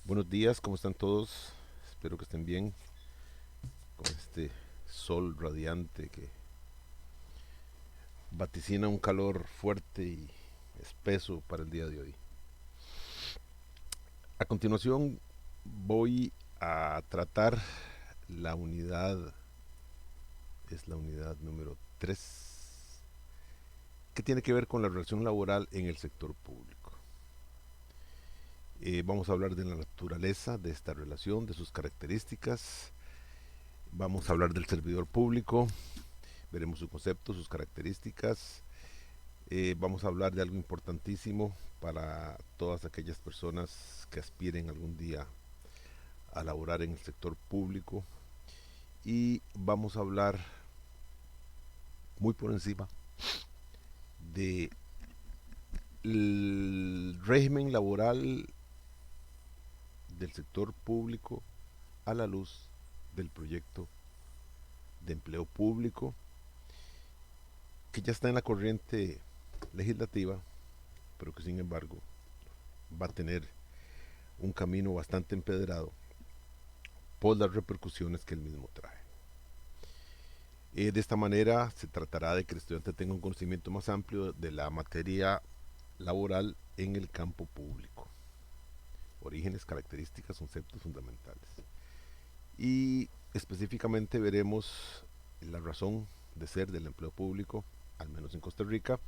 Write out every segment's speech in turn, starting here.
Buenos días, ¿cómo están todos? Espero que estén bien con este sol radiante que vaticina un calor fuerte y espeso para el día de hoy. A continuación voy a tratar la unidad, es la unidad número 3, que tiene que ver con la relación laboral en el sector público. Vamos a hablar de la naturaleza de esta relación, de sus características. Vamos a hablar del servidor público, veremos su concepto, sus características. Vamos a hablar de algo importantísimo para todas aquellas personas que aspiren algún día a laborar en el sector público. Y vamos a hablar muy por encima de el régimen laboral del sector público a la luz del proyecto de empleo público que ya está en la corriente legislativa, pero que sin embargo va a tener un camino bastante empedrado por las repercusiones que el mismo trae. De esta manera se tratará de que el estudiante tenga un conocimiento más amplio de la materia laboral en el campo público. Orígenes, características, conceptos fundamentales. Y específicamente veremos la razón de ser del empleo público, al menos en Costa Rica.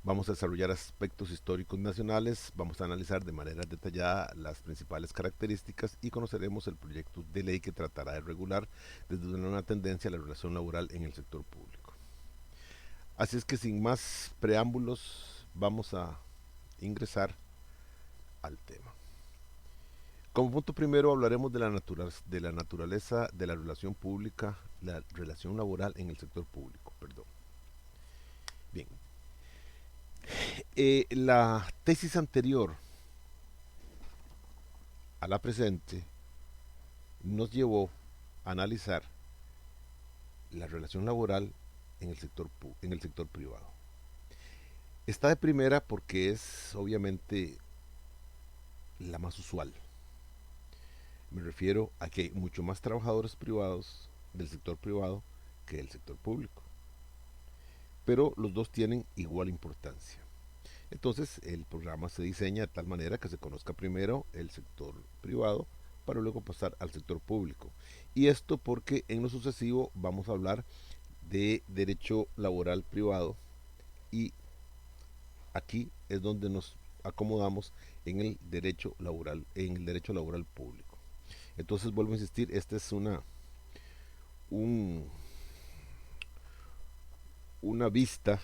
Vamos a desarrollar aspectos históricos nacionales, vamos a analizar de manera detallada las principales características y conoceremos el proyecto de ley que tratará de regular desde una tendencia a la relación laboral en el sector público. Así es que sin más preámbulos vamos a ingresar al tema. Como punto primero hablaremos de la naturaleza de la relación pública, la relación laboral en el sector público, perdón. Bien, la tesis anterior a la presente nos llevó a analizar la relación laboral en el sector privado. Está de primera porque es obviamente la más usual. Me refiero a que hay mucho más trabajadores privados del sector privado que del sector público. Pero los dos tienen igual importancia. Entonces el programa se diseña de tal manera que se conozca primero el sector privado para luego pasar al sector público. Y esto porque en lo sucesivo vamos a hablar de derecho laboral privado y aquí es donde nos acomodamos en el derecho laboral público. Entonces vuelvo a insistir, esta es un, una vista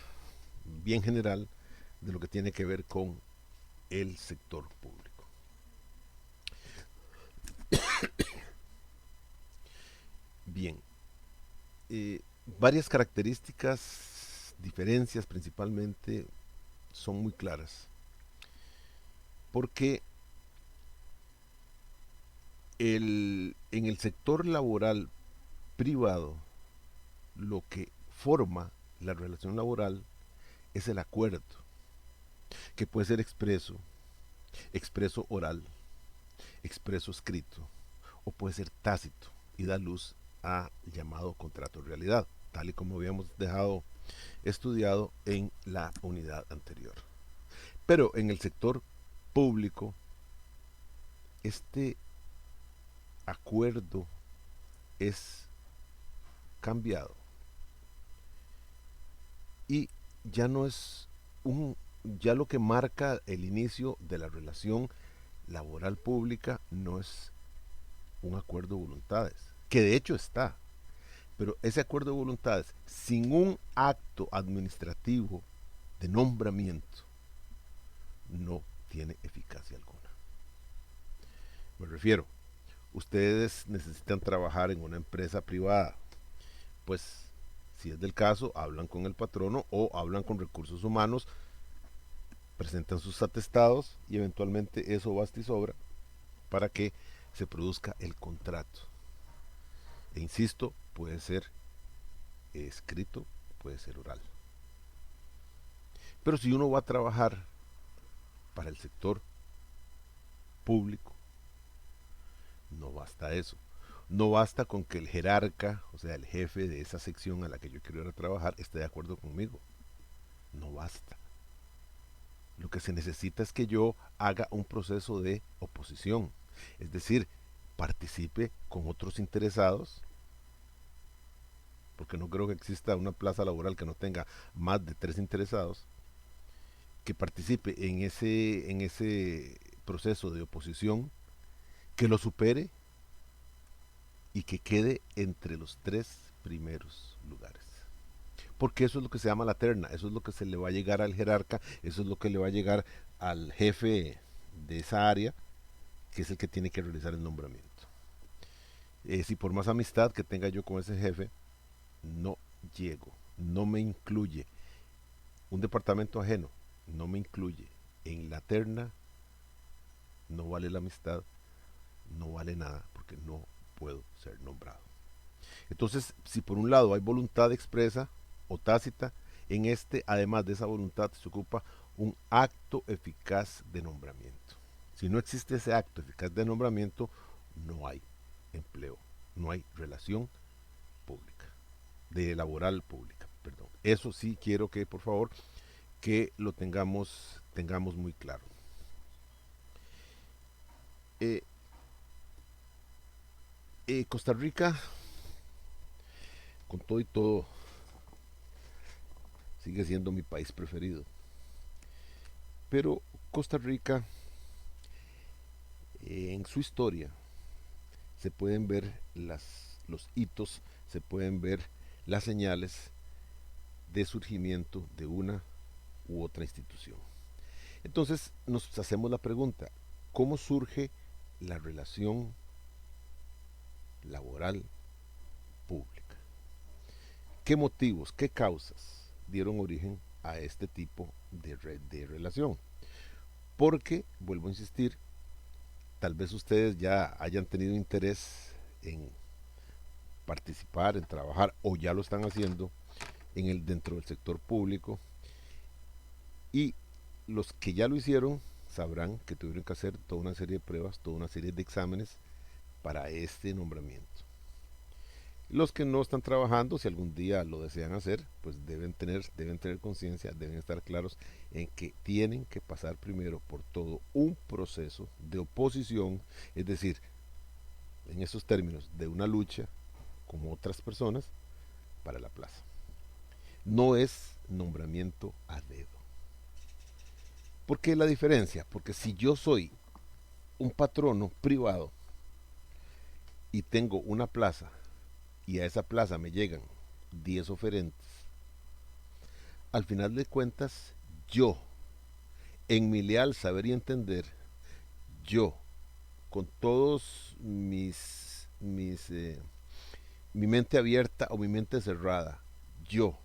bien general de lo que tiene que ver con el sector público. Bien, eh, varias características, diferencias principalmente, son muy claras, porque en el sector laboral privado lo que forma la relación laboral es el acuerdo, que puede ser expreso, expreso oral, expreso escrito, o puede ser tácito y da luz a llamado contrato de realidad, tal y como habíamos dejado estudiado en la unidad anterior. Pero en el sector público, este acuerdo es cambiado y ya no es ya lo que marca el inicio de la relación laboral pública no es un acuerdo de voluntades, que de hecho está, pero ese acuerdo de voluntades sin un acto administrativo de nombramiento no tiene eficacia alguna. Me refiero, ustedes necesitan trabajar en una empresa privada, pues si es del caso, hablan con el patrono o hablan con recursos humanos, presentan sus atestados y eventualmente eso basta y sobra para que se produzca el contrato. E insisto, puede ser escrito, puede ser oral. Pero si uno va a trabajar para el sector público, no basta eso. No basta con que el jerarca, o sea, el jefe de esa sección a la que yo quiero ir a trabajar, esté de acuerdo conmigo. No basta. Lo que se necesita es que yo haga un proceso de oposición. Es decir, participe con otros interesados, porque no creo que exista una plaza laboral que no tenga más de 3 interesados, que participe en ese proceso de oposición, que lo supere y que quede entre los 3 primeros lugares. Porque eso es lo que se llama la terna, eso es lo que se le va a llegar al jerarca, eso es lo que le va a llegar al jefe de esa área, que es el que tiene que realizar el nombramiento. Si por más amistad que tenga yo con ese jefe, no llego, no me incluye un departamento ajeno, no me incluye en la terna, no vale la amistad, no vale nada, porque no puedo ser nombrado. Entonces, si por un lado hay voluntad expresa o tácita, en este, además de esa voluntad, se ocupa un acto eficaz de nombramiento. Si no existe ese acto eficaz de nombramiento, no hay empleo, no hay relación pública, de laboral pública, perdón. Eso sí quiero que, por favor, que lo tengamos muy claro. Eh, Costa Rica, con todo y todo, sigue siendo mi país preferido. Pero Costa Rica, en su historia, se pueden ver los hitos, se pueden ver las señales de surgimiento de una u otra institución. Entonces nos hacemos la pregunta, ¿cómo surge la relación laboral pública? ¿Qué motivos, qué causas dieron origen a este tipo de relación? Porque, vuelvo a insistir, tal vez ustedes ya hayan tenido interés en participar, en trabajar, o ya lo están haciendo dentro del sector público, y los que ya lo hicieron sabrán que tuvieron que hacer toda una serie de pruebas, toda una serie de exámenes para este nombramiento. Los que no están trabajando, si algún día lo desean hacer, pues deben tener conciencia, deben estar claros en que tienen que pasar primero por todo un proceso de oposición, es decir, en esos términos, de una lucha con otras personas para la plaza. No es nombramiento a dedo. ¿Por qué la diferencia? Porque si yo soy un patrono privado y tengo una plaza y a esa plaza me llegan 10 oferentes, al final de cuentas, yo, en mi leal saber y entender, yo, con todos mi mente abierta o mi mente cerrada, yo,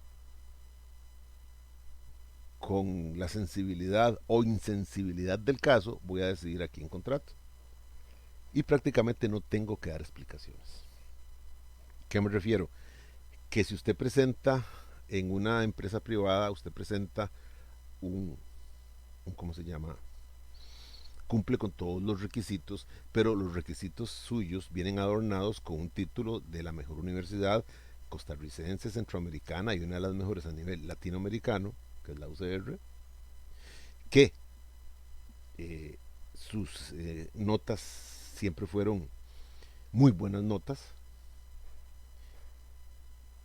con la sensibilidad o insensibilidad del caso, voy a decidir a quién contrato. Y prácticamente no tengo que dar explicaciones. ¿Qué me refiero? Que si usted presenta en una empresa privada, usted presenta un ¿cómo se llama? Cumple con todos los requisitos, pero los requisitos suyos vienen adornados con un título de la mejor universidad costarricense, centroamericana y una de las mejores a nivel latinoamericano, que es la UCR, que sus notas siempre fueron muy buenas notas,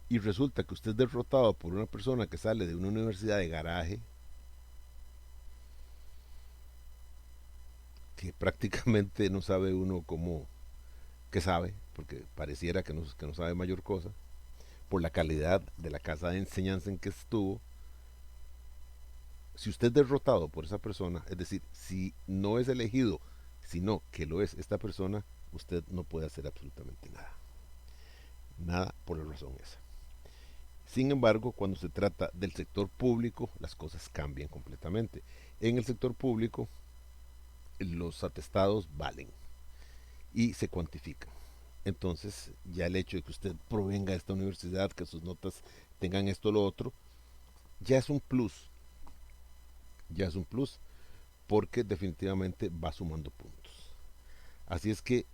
y resulta que usted es derrotado por una persona que sale de una universidad de garaje, que prácticamente no sabe uno cómo, que sabe, porque pareciera que no sabe mayor cosa, por la calidad de la casa de enseñanza en que estuvo. Si usted es derrotado por esa persona, es decir, si no es elegido, sino que lo es esta persona, usted no puede hacer absolutamente nada. Nada por la razón esa. Sin embargo, cuando se trata del sector público, las cosas cambian completamente. En el sector público, los atestados valen y se cuantifican. Entonces, ya el hecho de que usted provenga de esta universidad, que sus notas tengan esto o lo otro, ya es un plus. Ya es un plus porque definitivamente va sumando puntos. Así es que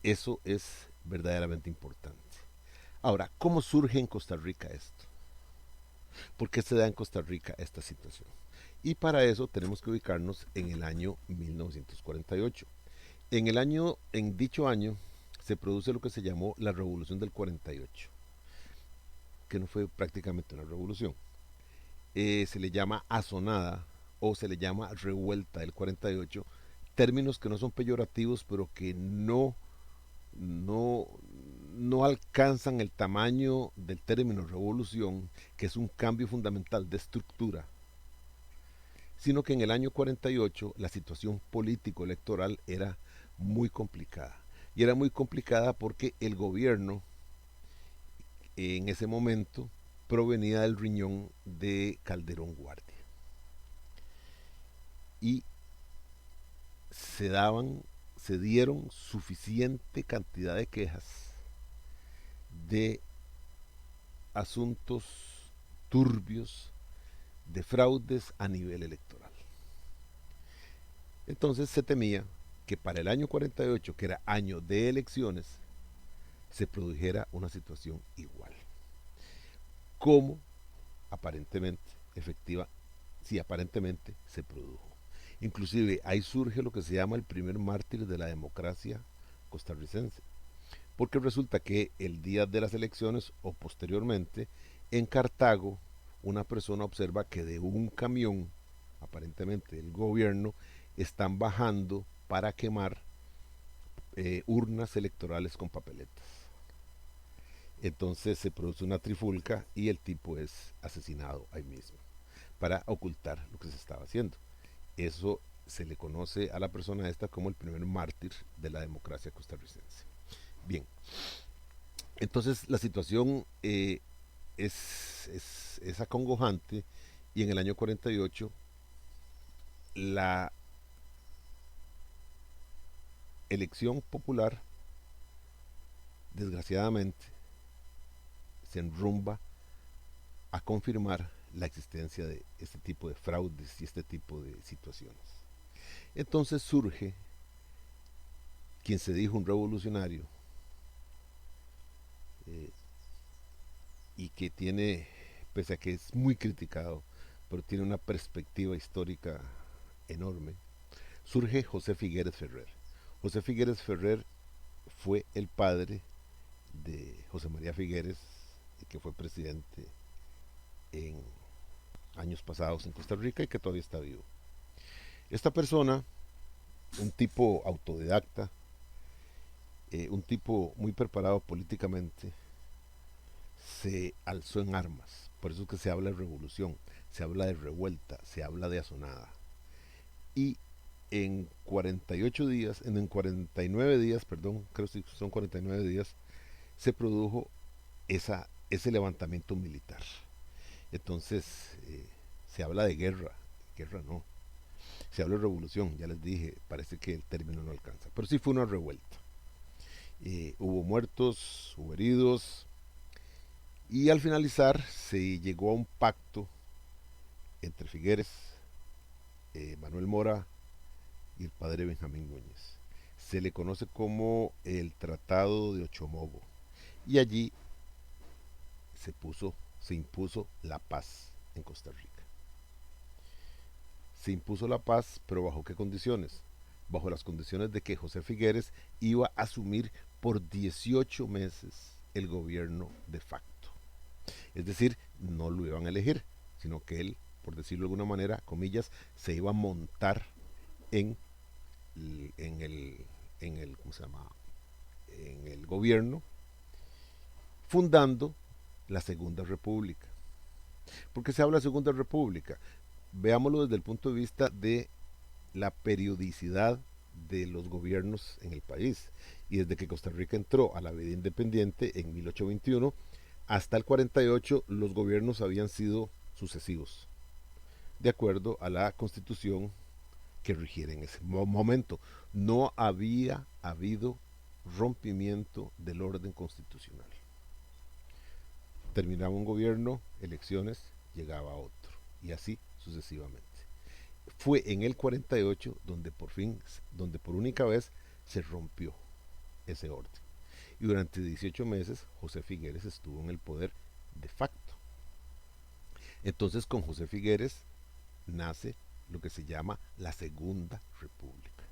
Eso es verdaderamente importante. Ahora, ¿cómo surge en Costa Rica esto? ¿Por qué se da en Costa Rica esta situación? Y para eso tenemos que ubicarnos en el año 1948. En dicho año, se produce lo que se llamó la Revolución del 48, que no fue prácticamente una revolución. Se le llama asonada o se le llama revuelta del 48, términos que no son peyorativos, pero que no, no alcanzan el tamaño del término revolución, que es un cambio fundamental de estructura, sino que en el año 48 la situación político-electoral era muy complicada. Y era muy complicada porque el gobierno en ese momento provenía del riñón de Calderón Guardia. Y se daban, se dieron suficiente cantidad de quejas de asuntos turbios, de fraudes a nivel electoral. Entonces se temía que para el año 48, que era año de elecciones, se produjera una situación igual. Como aparentemente, efectiva, sí, aparentemente se produjo. Inclusive ahí surge lo que se llama el primer mártir de la democracia costarricense, porque resulta que el día de las elecciones o posteriormente, en Cartago, una persona observa que de un camión, aparentemente del gobierno, están bajando para quemar urnas electorales con papeletas. Entonces se produce una trifulca y el tipo es asesinado ahí mismo para ocultar lo que se estaba haciendo. Eso se le conoce a la persona esta como el primer mártir de la democracia costarricense. Bien, entonces la situación es acongojante y en el año 48 la elección popular desgraciadamente se enrumba a confirmar la existencia de este tipo de fraudes y este tipo de situaciones. Entonces surge quien se dijo un revolucionario eh, y que tiene, pese a que es muy criticado, pero tiene una perspectiva histórica enorme, surge José Figueres Ferrer. José Figueres Ferrer fue el padre de José María Figueres, que fue presidente en años pasados en Costa Rica y que todavía está vivo. Esta persona, un tipo autodidacta, un tipo muy preparado políticamente, se alzó en armas. Por eso es que se habla de revolución, se habla de revuelta, se habla de asonada. Y en 48 días, en 49 días, perdón, creo que son 49 días, se produjo ese levantamiento militar. Entonces, se habla de guerra, guerra no, se habla de revolución, ya les dije, parece que el término no alcanza, pero sí fue una revuelta. Hubo muertos, hubo heridos, y al finalizar se llegó a un pacto entre Figueres, Manuel Mora y el padre Benjamín Núñez. Se le conoce como el Tratado de Ochomogo. Y allí se impuso la paz en Costa Rica. Se impuso la paz, pero ¿bajo qué condiciones? Bajo las condiciones de que José Figueres iba a asumir por 18 meses el gobierno de facto. Es decir, no lo iban a elegir, sino que él, por decirlo de alguna manera, comillas, se iba a montar en, en el, ¿cómo se llama? En el gobierno, fundando la Segunda República. ¿Por qué se habla de Segunda República? Veámoslo desde el punto de vista de la periodicidad de los gobiernos en el país. Y desde que Costa Rica entró a la vida independiente en 1821 hasta el 48, los gobiernos habían sido sucesivos, de acuerdo a la constitución que rigiera en ese momento. No había habido rompimiento del orden constitucional. Terminaba un gobierno, elecciones, llegaba otro, y así sucesivamente. Fue en el 48 donde por fin, donde por única vez se rompió. ese orden. Y durante 18 meses José Figueres estuvo en el poder de facto. Entonces con José Figueres nace lo que se llama la Segunda República,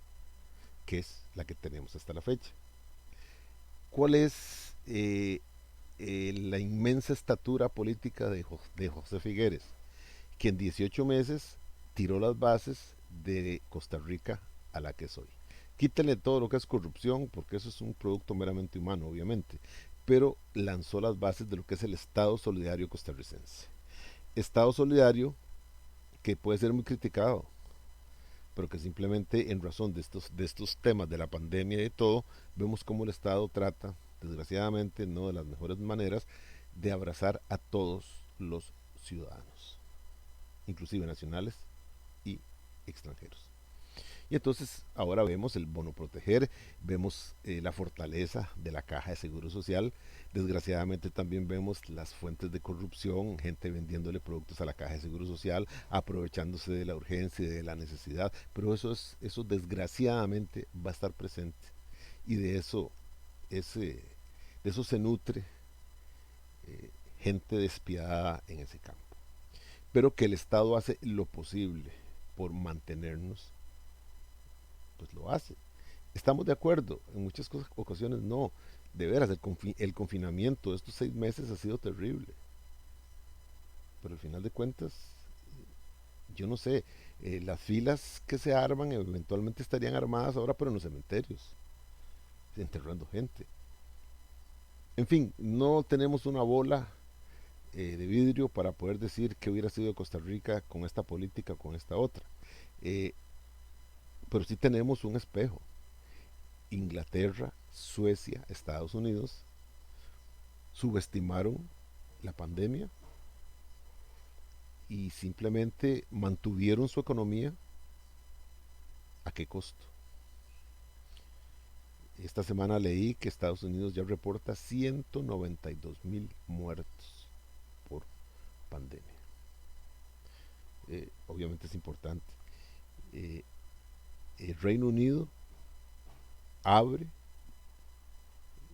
que es la que tenemos hasta la fecha. ¿Cuál es la inmensa estatura política de José Figueres? Que en 18 meses tiró las bases de Costa Rica a la que es hoy. Quítale todo lo que es corrupción, porque eso es un producto meramente humano, obviamente, pero lanzó las bases de lo que es el Estado Solidario costarricense. Estado Solidario que puede ser muy criticado, pero que simplemente en razón de estos temas de la pandemia y de todo, vemos cómo el Estado trata, desgraciadamente, no de las mejores maneras, de abrazar a todos los ciudadanos, inclusive nacionales y extranjeros. Y entonces ahora vemos el bono proteger, vemos la fortaleza de la caja de seguro social, desgraciadamente también vemos las fuentes de corrupción, gente vendiéndole productos a la caja de seguro social, aprovechándose de la urgencia y de la necesidad, pero eso desgraciadamente va a estar presente y ese, de eso se nutre gente despiadada en ese campo. Pero que el Estado hace lo posible por mantenernos, pues lo hace. Estamos de acuerdo, en muchas ocasiones no. De veras, el confinamiento de estos 6 meses ha sido terrible. Pero al final de cuentas, yo no sé, las filas que se arman eventualmente estarían armadas ahora, pero en los cementerios, enterrando gente. En fin, no tenemos una bola de vidrio para poder decir que hubiera sido Costa Rica con esta política o con esta otra. Eh, pero sí tenemos un espejo. Inglaterra, Suecia, Estados Unidos subestimaron la pandemia y simplemente mantuvieron su economía. ¿A qué costo? Esta semana leí que Estados Unidos ya reporta 192.000 muertos por pandemia. Obviamente es importante. Eh, el Reino Unido abre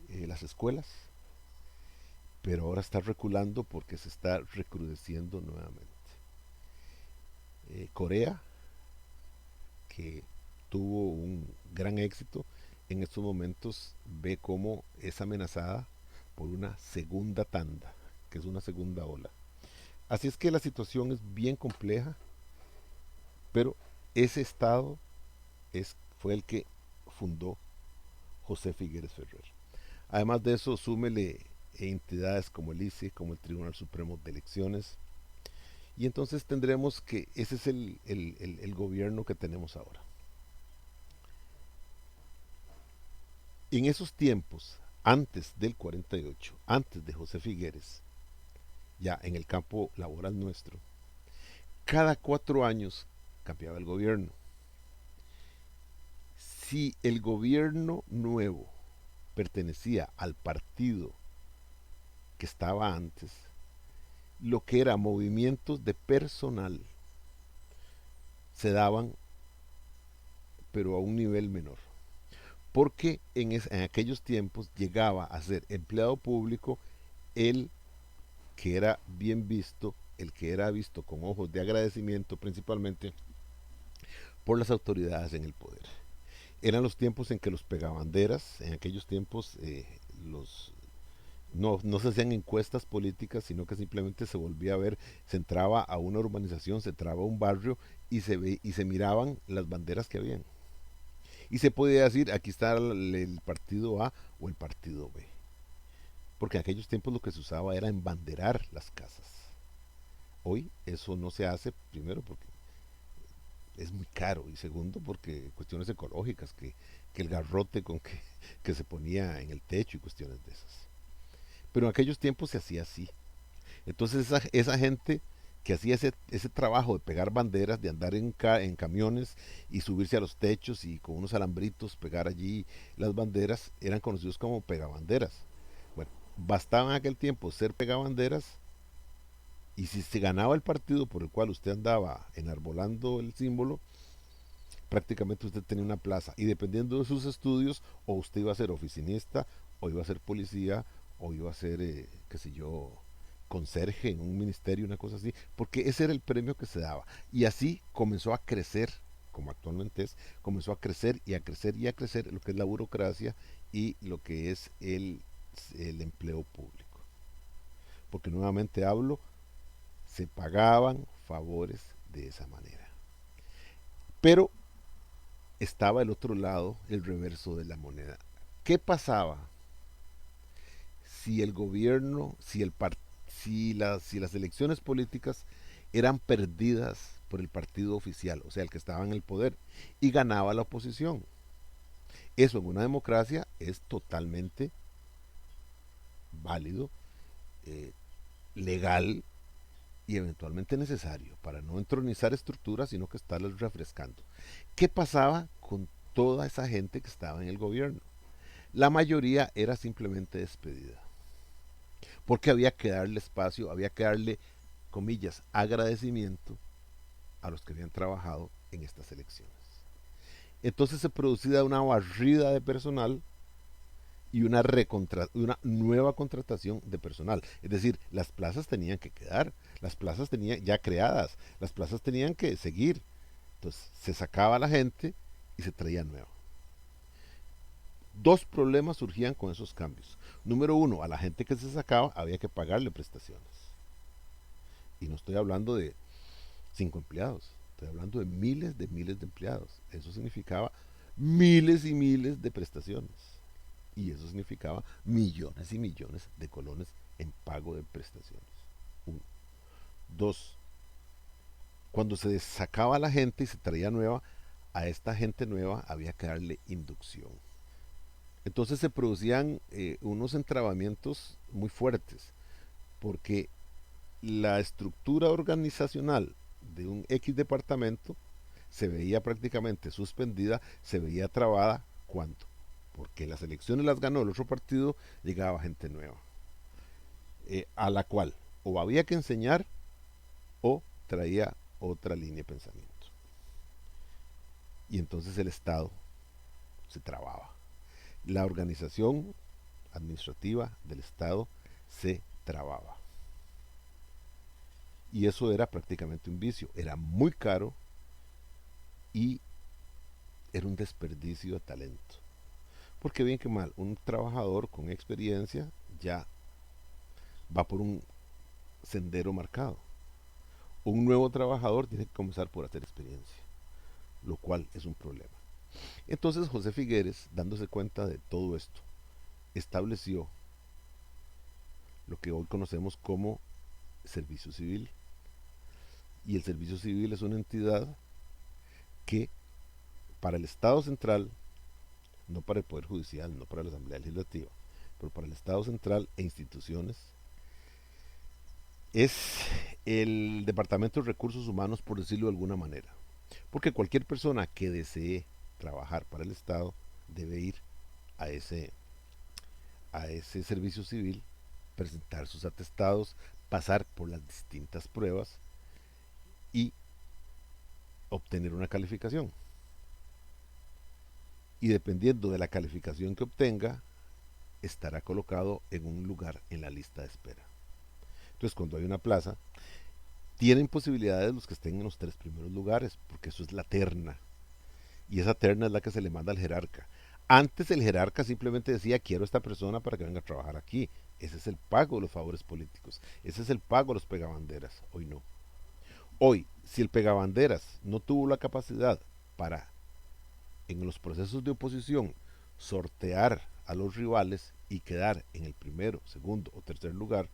las escuelas, pero ahora está reculando porque se está recrudeciendo nuevamente. Corea, que tuvo un gran éxito, en estos momentos ve cómo es amenazada por una segunda tanda, que es una segunda ola. Así es que la situación es bien compleja, pero ese estado fue el que fundó José Figueres Ferrer. Además de eso, súmele entidades como el ICE, como el Tribunal Supremo de Elecciones, y entonces tendremos que ese es el gobierno que tenemos ahora. En esos tiempos, antes del 48, antes de José Figueres, ya en el campo laboral nuestro, cada 4 años cambiaba el gobierno. Si el gobierno nuevo pertenecía al partido que estaba antes, lo que era movimientos de personal se daban, pero a un nivel menor. Porque en aquellos tiempos llegaba a ser empleado público el que era bien visto, el que era visto con ojos de agradecimiento principalmente por las autoridades en el poder. Eran los tiempos en que los pegabanderas, en aquellos tiempos los no se hacían encuestas políticas, sino que simplemente se volvía a ver, se entraba a una urbanización, se entraba a un barrio y se miraban las banderas que habían. Y se podía decir, aquí está el partido A o el partido B. Porque en aquellos tiempos lo que se usaba era embanderar las casas. Hoy eso no se hace, primero porque es muy caro y segundo porque cuestiones ecológicas, que el garrote que se ponía en el techo y cuestiones de esas. Pero en aquellos tiempos se hacía así. Entonces esa gente que hacía ese trabajo de pegar banderas, de andar en camiones y subirse a los techos y con unos alambritos pegar allí las banderas, eran conocidos como pegabanderas. Bueno, bastaba en aquel tiempo ser pegabanderas y si se ganaba el partido por el cual usted andaba enarbolando el símbolo, prácticamente usted tenía una plaza y dependiendo de sus estudios, o usted iba a ser oficinista, o iba a ser policía, o iba a ser, qué sé yo, conserje en un ministerio, una cosa así, porque ese era el premio que se daba. Y así comenzó a crecer, como actualmente es, comenzó a crecer y a crecer y a crecer lo que es la burocracia y lo que es el empleo público. Porque nuevamente hablo, se pagaban favores de esa manera. Pero estaba el otro lado, el reverso de la moneda. ¿Qué pasaba si el gobierno, si las elecciones políticas eran perdidas por el partido oficial, o sea, el que estaba en el poder, y ganaba la oposición? Eso en una democracia es totalmente válido, eh, legal y eventualmente necesario para no entronizar estructuras, sino que estarlas refrescando. ¿Qué pasaba con toda esa gente que estaba en el gobierno? La mayoría era simplemente despedida, porque había que darle espacio, había que darle, comillas, agradecimiento a los que habían trabajado en estas elecciones. Entonces se producía una barrida de personal y una nueva contratación de personal. Es decir, las plazas tenían que quedar, las plazas tenían ya creadas, las plazas tenían que seguir. Entonces se sacaba a la gente y se traía nueva. Dos problemas surgían con esos cambios. Número uno, a la gente que se sacaba había que pagarle prestaciones. Y no estoy hablando de 5 empleados, estoy hablando de miles de empleados. Eso significaba miles y miles de prestaciones. Y eso significaba millones y millones de colones en pago de prestaciones. Uno. Dos, cuando se sacaba a la gente y se traía nueva, a esta gente nueva había que darle inducción. Entonces se producían unos entrabamientos muy fuertes, porque la estructura organizacional de un X departamento se veía prácticamente suspendida, se veía trabada. ¿Cuánto? Porque las elecciones las ganó el otro partido, llegaba gente nueva, a la cual o había que enseñar o traía otra línea de pensamiento. Y entonces el Estado se trababa. La organización administrativa del Estado se trababa. Y eso era prácticamente un vicio. Era muy caro y era un desperdicio de talento. Porque bien que mal, un trabajador con experiencia ya va por un sendero marcado. Un nuevo trabajador tiene que comenzar por hacer experiencia, lo cual es un problema. Entonces José Figueres, dándose cuenta de todo esto, estableció lo que hoy conocemos como servicio civil. Y el servicio civil es una entidad que para el Estado central, no para el Poder Judicial, no para la Asamblea Legislativa, pero para el Estado central e instituciones, es el Departamento de Recursos Humanos, por decirlo de alguna manera. Porque cualquier persona que desee trabajar para el Estado debe ir a ese servicio civil, presentar sus atestados, pasar por las distintas pruebas y obtener una calificación. Y dependiendo de la calificación que obtenga, estará colocado en un lugar en la lista de espera. Entonces, cuando hay una plaza, tienen posibilidades los que estén en los 3 primeros lugares, porque eso es la terna. Y esa terna es la que se le manda al jerarca. Antes el jerarca simplemente decía, quiero a esta persona para que venga a trabajar aquí. Ese es el pago de los favores políticos. Ese es el pago de los pegabanderas. Hoy no. Hoy, si el pegabanderas no tuvo la capacidad para, en los procesos de oposición, sortear a los rivales y quedar en el primero, segundo o tercer lugar,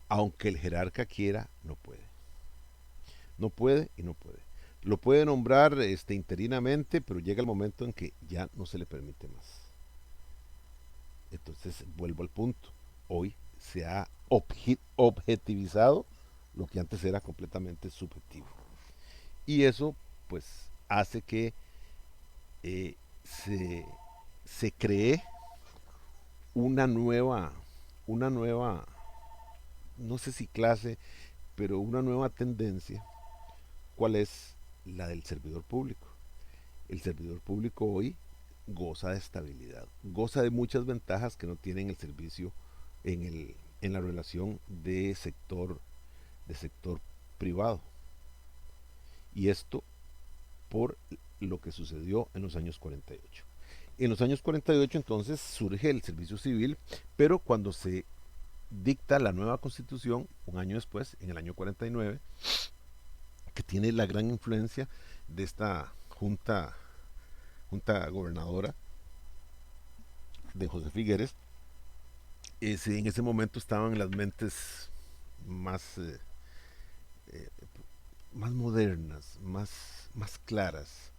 aunque el jerarca quiera, no puede. No puede y no puede. Lo puede nombrar interinamente, pero llega el momento en que ya no se le permite más. Entonces vuelvo al punto. Hoy se ha objetivizado lo que antes era completamente subjetivo. Y eso pues hace que eh, se, se cree una una nueva, no sé si clase, pero una nueva tendencia. ¿Cuál es? La del servidor público. el servidor público hoy goza de estabilidad, goza de muchas ventajas que no tienen el servicio en la relación de sector privado. Y esto por lo que sucedió en los años 48. En los años 48 entonces surge el servicio civil, pero cuando se dicta la nueva constitución, un año después, en el año 49, que tiene la gran influencia de esta junta gobernadora de José Figueres, en ese momento estaban las mentes más, eh, más modernas, más claras,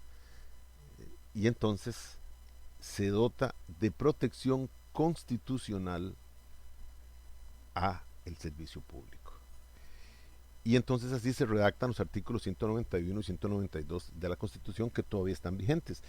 y entonces se dota de protección constitucional a el servicio público. Y entonces así se redactan los artículos 191 y 192 de la Constitución que todavía están vigentes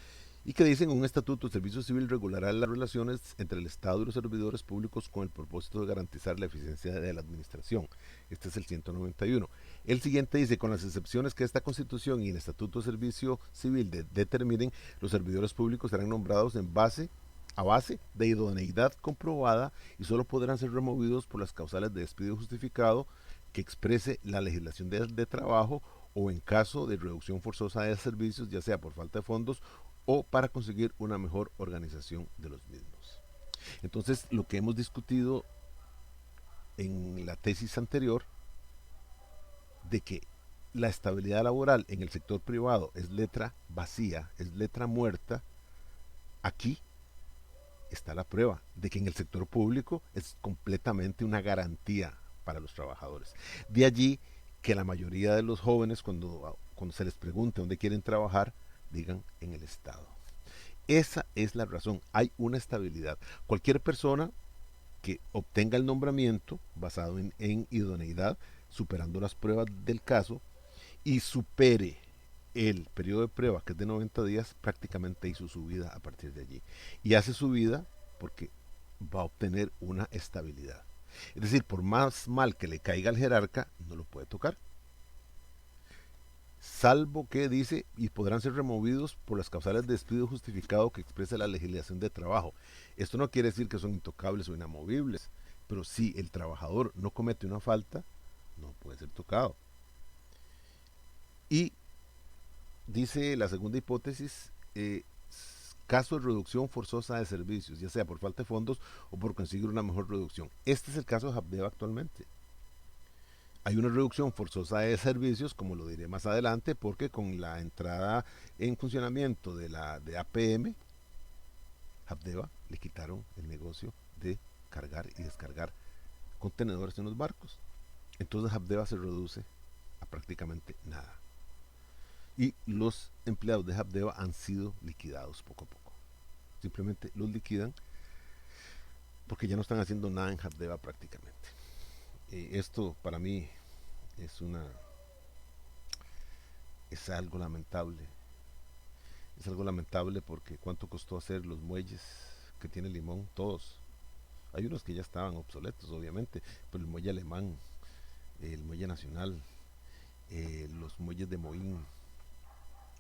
y que dicen un estatuto de servicio civil regulará las relaciones entre el Estado y los servidores públicos con el propósito de garantizar la eficiencia de la administración. Este es el 191. El siguiente dice, con las excepciones que esta Constitución y el Estatuto de Servicio Civil determinen, los servidores públicos serán nombrados a base de idoneidad comprobada y solo podrán ser removidos por las causales de despido justificado que exprese la legislación de trabajo o en caso de reducción forzosa de servicios, ya sea por falta de fondos o para conseguir una mejor organización de los mismos. Entonces, lo que hemos discutido en la tesis anterior, de que la estabilidad laboral en el sector privado es letra vacía, es letra muerta, aquí está la prueba de que en el sector público es completamente una garantía para los trabajadores. De allí que la mayoría de los jóvenes, cuando se les pregunte dónde quieren trabajar, digan en el Estado. Esa es la razón, hay una estabilidad. Cualquier persona que obtenga el nombramiento basado en idoneidad, superando las pruebas del caso, y supere el periodo de prueba, que es de 90 días, prácticamente hizo su vida a partir de allí. Y hace su vida porque va a obtener una estabilidad. Es decir, por más mal que le caiga al jerarca, no lo puede tocar. Salvo que dice, y podrán ser removidos por las causales de despido justificado que expresa la legislación de trabajo. Esto no quiere decir que son intocables o inamovibles, pero si el trabajador no comete una falta, no puede ser tocado. Y dice la segunda hipótesis, caso de reducción forzosa de servicios, ya sea por falta de fondos o por conseguir una mejor reducción. Este es el caso de Habdeba actualmente. Hay una reducción forzosa de servicios, como lo diré más adelante, porque con la entrada en funcionamiento de APM, Habdeba le quitaron el negocio de cargar y descargar contenedores en los barcos. Entonces Habdeba se reduce a prácticamente nada. Y los empleados de Habdeba han sido liquidados poco a poco. Simplemente los liquidan porque ya no están haciendo nada en Habdeba prácticamente. Esto para mí es es algo lamentable. Es algo lamentable porque cuánto costó hacer los muelles que tiene Limón, todos. Hay unos que ya estaban obsoletos, obviamente, pero el muelle alemán, el muelle nacional, los muelles de Moín,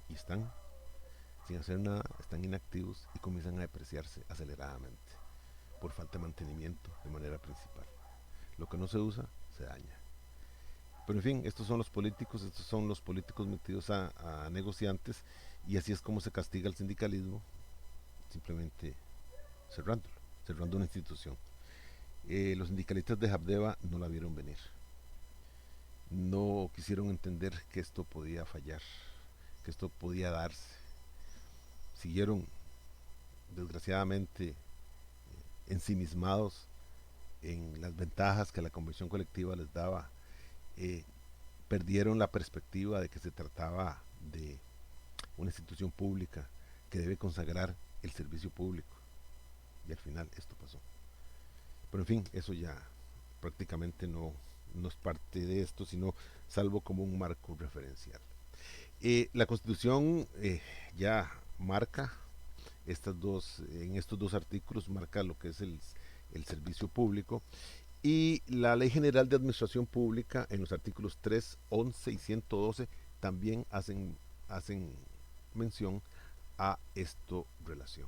y están sin hacer nada, están inactivos y comienzan a depreciarse aceleradamente por falta de mantenimiento de manera principal. Lo que no se usa se daña. Pero en fin, estos son los políticos metidos a negociantes y así es como se castiga el sindicalismo, simplemente cerrando una institución. Los sindicalistas de Habdeba no la vieron venir, no quisieron entender que esto podía fallar, que esto podía darse. Siguieron, desgraciadamente, ensimismados en las ventajas que la convención colectiva les daba. eh, Perdieron la perspectiva de que se trataba de una institución pública que debe consagrar el servicio público. Y al final esto pasó. Pero en fin, eso ya prácticamente no es parte de esto, sino salvo como un marco referencial. La Constitución ya marca en estos dos artículos marca lo que es el servicio público, y la Ley General de Administración Pública en los artículos 3, 11 y 112 también hacen mención a esta relación.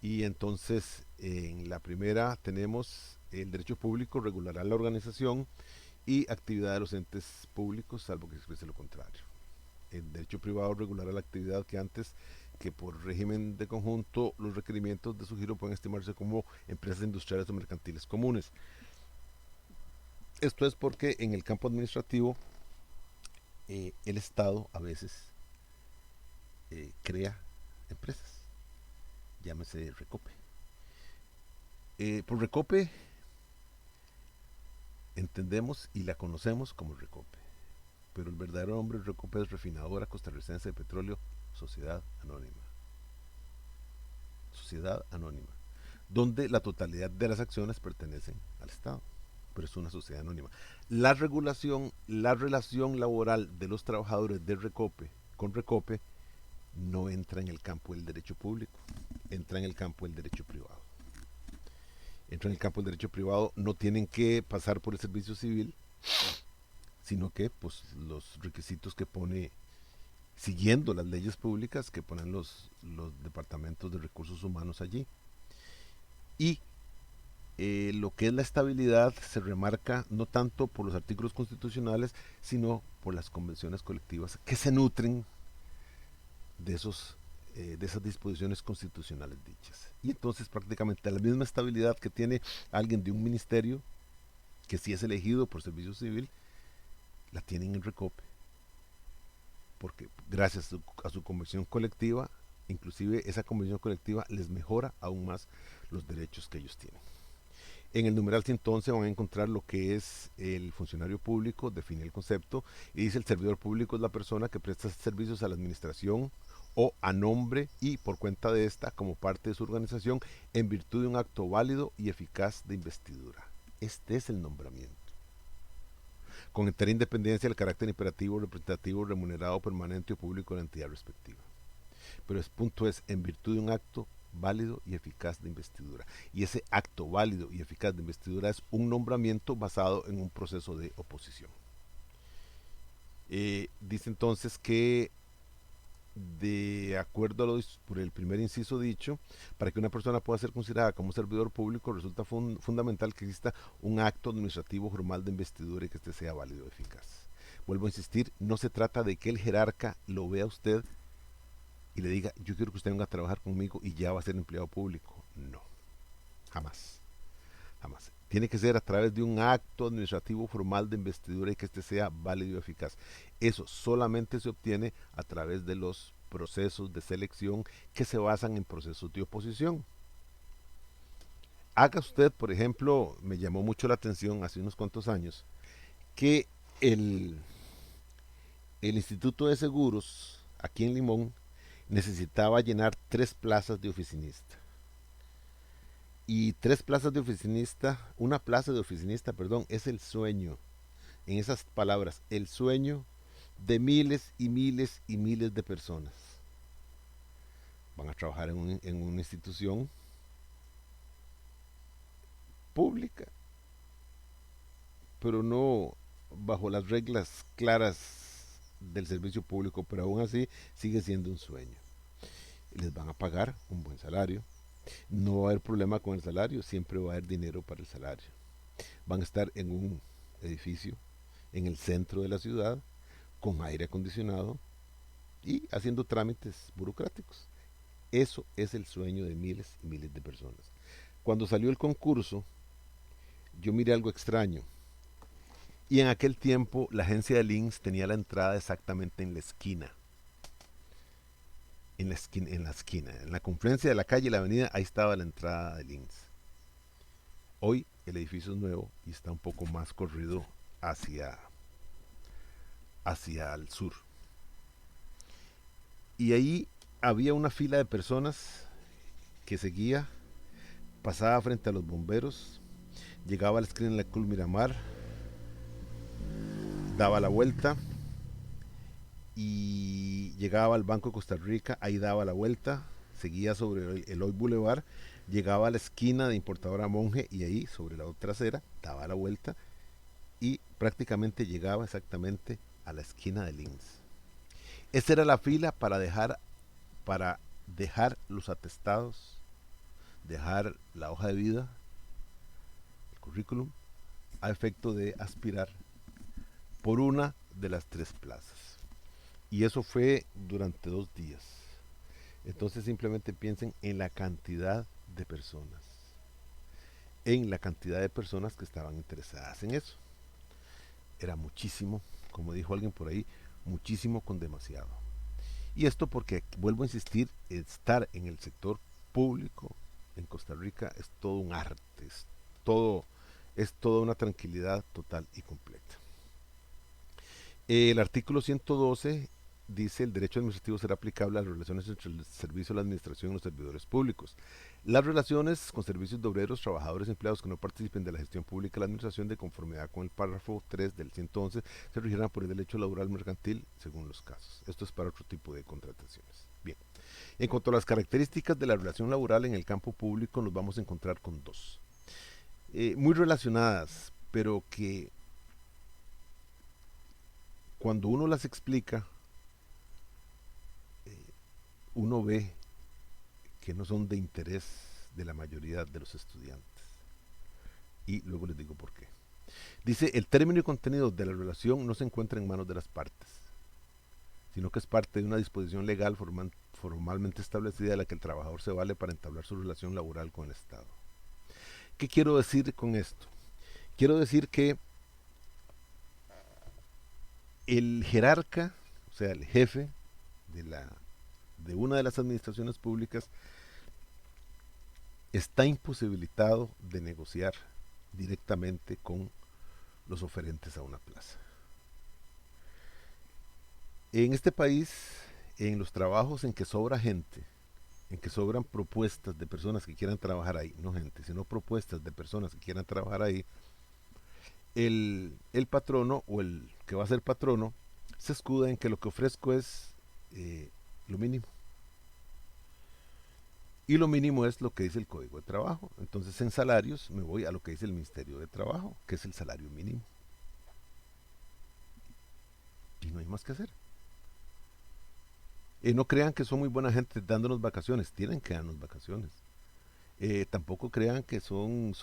Y entonces en la primera tenemos el derecho público regulará la organización y actividad de los entes públicos, salvo que exprese lo contrario. El derecho privado regulará la actividad que antes que por régimen de conjunto los requerimientos de su giro pueden estimarse como empresas industriales o mercantiles comunes. Esto es porque en el campo administrativo el Estado a veces crea empresas, llámese Recope. Por Recope entendemos y la conocemos como Recope, pero el verdadero nombre de Recope es Refinadora Costarricense de Petróleo, Sociedad Anónima. Sociedad Anónima, donde la totalidad de las acciones pertenecen al Estado, pero es una sociedad anónima. La relación laboral de los trabajadores de Recope con Recope no entra en el campo del derecho público, entra en el campo del derecho privado. Entra en el campo del derecho privado, no tienen que pasar por el servicio civil, sino que pues los requisitos que pone, siguiendo las leyes públicas que ponen los departamentos de recursos humanos allí. Y lo que es la estabilidad se remarca no tanto por los artículos constitucionales, sino por las convenciones colectivas que se nutren de esas disposiciones constitucionales dichas. Y entonces prácticamente la misma estabilidad que tiene alguien de un ministerio, que sí es elegido por servicio civil, la tienen en Recope, porque gracias a su convención colectiva, inclusive esa convención colectiva les mejora aún más los derechos que ellos tienen. En el numeral 111 van a encontrar lo que es el funcionario público, define el concepto, y dice el servidor público es la persona que presta servicios a la administración o a nombre y por cuenta de esta como parte de su organización en virtud de un acto válido y eficaz de investidura. Este es el nombramiento. Con entera independencia del carácter imperativo, representativo, remunerado, permanente o público de la entidad respectiva. Pero el punto es en virtud de un acto válido y eficaz de investidura. Y ese acto válido y eficaz de investidura es un nombramiento basado en un proceso de oposición. Dice entonces que de acuerdo a lo por el primer inciso dicho, para que una persona pueda ser considerada como servidor público resulta fundamental que exista un acto administrativo formal de investidura y que este sea válido y eficaz. Vuelvo a insistir, no se trata de que el jerarca lo vea a usted y le diga, yo quiero que usted venga a trabajar conmigo y ya va a ser empleado público. No, jamás, jamás. Tiene que ser a través de un acto administrativo formal de investidura y que este sea válido y eficaz. Eso solamente se obtiene a través de los procesos de selección que se basan en procesos de oposición. Haga usted, por ejemplo, me llamó mucho la atención hace unos cuantos años, que el Instituto de Seguros, aquí en Limón, necesitaba llenar 3 plazas de oficinista. Y 3 plazas de oficinista, una plaza de oficinista, perdón, es el sueño. En esas palabras, el sueño de miles y miles y miles de personas. Van a trabajar en una institución pública, pero no bajo las reglas claras del servicio público, pero aún así sigue siendo un sueño. Les van a pagar un buen salario, no va a haber problema con el salario, siempre va a haber dinero para el salario. Van a estar en un edificio en el centro de la ciudad, con aire acondicionado y haciendo trámites burocráticos. Eso es el sueño de miles y miles de personas. Cuando salió el concurso, yo miré algo extraño. Y en aquel tiempo la agencia de links tenía la entrada exactamente en la esquina. En la confluencia de la calle y la avenida, ahí estaba la entrada de links. Hoy el edificio es nuevo y está un poco más corrido hacia el sur. Y ahí había una fila de personas que seguía, pasaba frente a los bomberos, llegaba al screen en la Cruz Miramar, daba la vuelta y llegaba al Banco de Costa Rica, ahí daba la vuelta, seguía sobre el Hoy Boulevard, llegaba a la esquina de Importadora Monje y ahí sobre la otra acera daba la vuelta y prácticamente llegaba exactamente a la esquina de Links. Esa era la fila para dejar para dejar los atestados, dejar la hoja de vida, el currículum, a efecto de aspirar por una de las 3 plazas. Y eso fue durante 2 días. Entonces simplemente piensen en la cantidad de personas, en la cantidad de personas que estaban interesadas en eso. Era muchísimo, como dijo alguien por ahí, muchísimo con demasiado. Y esto porque, vuelvo a insistir, estar en el sector público en Costa Rica es todo un arte, todo, es toda una tranquilidad total y completa. El artículo 112 dice: el derecho administrativo será aplicable a las relaciones entre el servicio de la administración y los servidores públicos. Las relaciones con servicios de obreros, trabajadores, empleados que no participen de la gestión pública de la administración, de conformidad con el párrafo 3 del 111, se regirán por el derecho laboral mercantil según los casos. Esto es para otro tipo de contrataciones. Bien, en cuanto a las características de la relación laboral en el campo público, nos vamos a encontrar con dos. Muy relacionadas, pero que cuando uno las explica, uno ve que no son de interés de la mayoría de los estudiantes. Y luego les digo por qué. Dice: el término y contenido de la relación no se encuentra en manos de las partes, sino que es parte de una disposición legal formalmente establecida de la que el trabajador se vale para entablar su relación laboral con el Estado. ¿Qué quiero decir con esto? Quiero decir que el jerarca, o sea, el jefe de, de una de las administraciones públicas, está imposibilitado de negociar directamente con los oferentes a una plaza. En este país, en los trabajos en que sobra gente, en que sobran propuestas de personas que quieran trabajar ahí, no gente, sino propuestas de personas que quieran trabajar ahí, el patrono o el que va a ser patrono se escuda en que lo que ofrezco es lo mínimo. Y lo mínimo es lo que dice el Código de Trabajo. Entonces, en salarios me voy a lo que dice el Ministerio de Trabajo, que es el salario mínimo. Y no hay más que hacer. No crean que son muy buena gente dándonos vacaciones, tienen que darnos vacaciones. Tampoco crean que son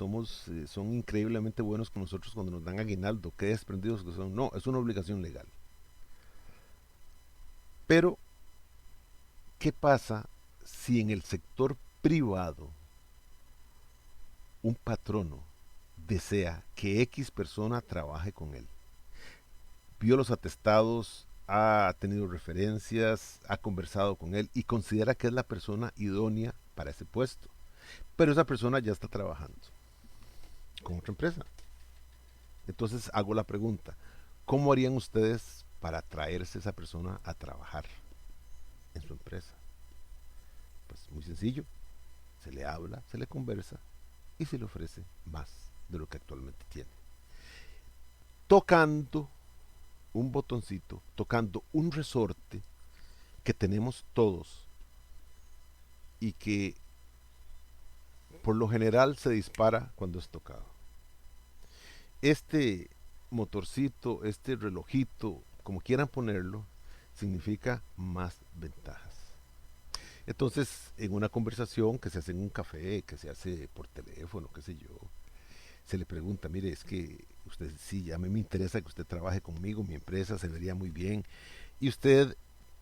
increíblemente buenos con nosotros cuando nos dan aguinaldo, qué desprendidos que son. No, es una obligación legal. Pero, ¿qué pasa si en el sector privado un patrono desea que X persona trabaje con él? Vio los atestados, ha tenido referencias, ha conversado con él y considera que es la persona idónea para ese puesto. Pero esa persona ya está trabajando con otra empresa. Entonces hago la pregunta: ¿cómo harían ustedes para traerse a esa persona a trabajar en su empresa? Pues muy sencillo, se le habla, se le conversa y se le ofrece más de lo que actualmente tiene. Tocando un botoncito, tocando un resorte que tenemos todos y que por lo general se dispara cuando es tocado. Este motorcito, este relojito, como quieran ponerlo, significa más ventajas. Entonces, en una conversación que se hace en un café, que se hace por teléfono, qué sé yo, se le pregunta: mire, es que usted, sí, a mí me interesa que usted trabaje conmigo, mi empresa se vería muy bien. Y usted,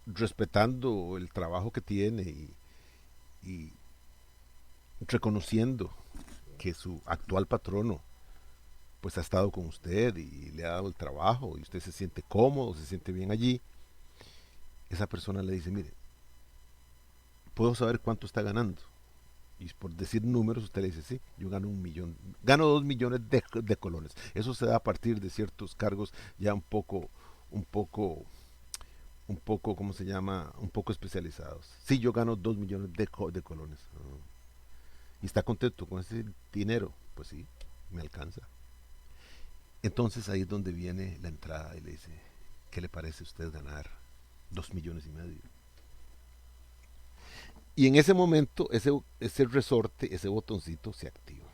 respetando el trabajo que tiene y reconociendo que su actual patrono pues ha estado con usted y le ha dado el trabajo y usted se siente cómodo, se siente bien allí, esa persona le dice: mire, ¿puedo saber cuánto está ganando? Y por decir números, usted le dice: sí, yo gano 1 millón, gano 2 millones de colones. Eso se da a partir de ciertos cargos ya un poco, ¿cómo se llama? Un poco especializados. Sí, yo gano 2 millones de colones. ¿Y está contento con ese dinero? Pues sí, me alcanza. Entonces ahí es donde viene la entrada y le dice: ¿qué le parece a usted ganar 2,5 millones? Y en ese momento ese resorte, ese botoncito se activa.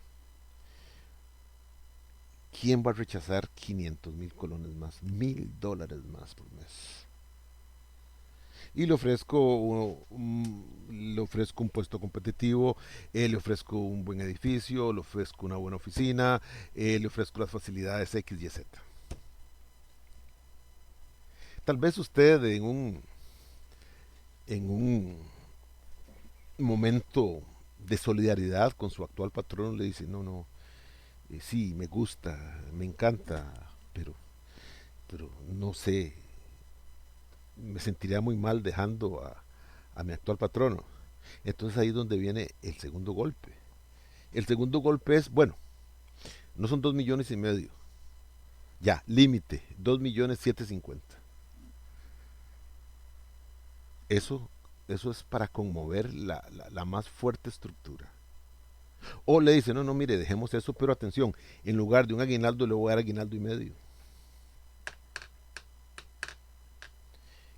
¿Quién va a rechazar 500,000 colones más? $1,000 más por mes. y le ofrezco un puesto competitivo, le ofrezco un buen edificio, le ofrezco una buena oficina, le ofrezco las facilidades X, Y, Z. Tal vez usted en un momento de solidaridad con su actual patrón le dice, no, no, sí, me gusta, me encanta, pero no sé, me sentiría muy mal dejando a mi actual patrono. Entonces ahí es donde viene el segundo golpe. El segundo golpe es, bueno, no son 2,5 millones. Ya, límite, 2,750,000. Eso, eso es para conmover la más fuerte estructura. O le dice, no, no, mire, dejemos eso, pero atención, en lugar de un aguinaldo le voy a dar aguinaldo y medio.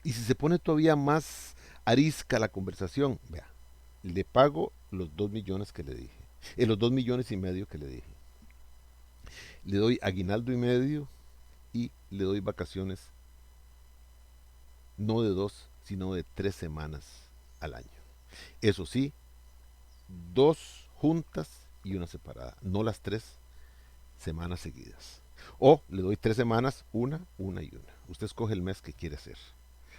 Y si se pone todavía más arisca la conversación, vea, le pago los 2 millones que le dije, los 2,5 millones que le dije. Le doy aguinaldo y medio y le doy vacaciones no de 2, sino de 3 semanas al año. Eso sí, 2 juntas y una separada, no las 3 semanas seguidas. O le doy 3 semanas, una y una. Usted escoge el mes que quiere hacer.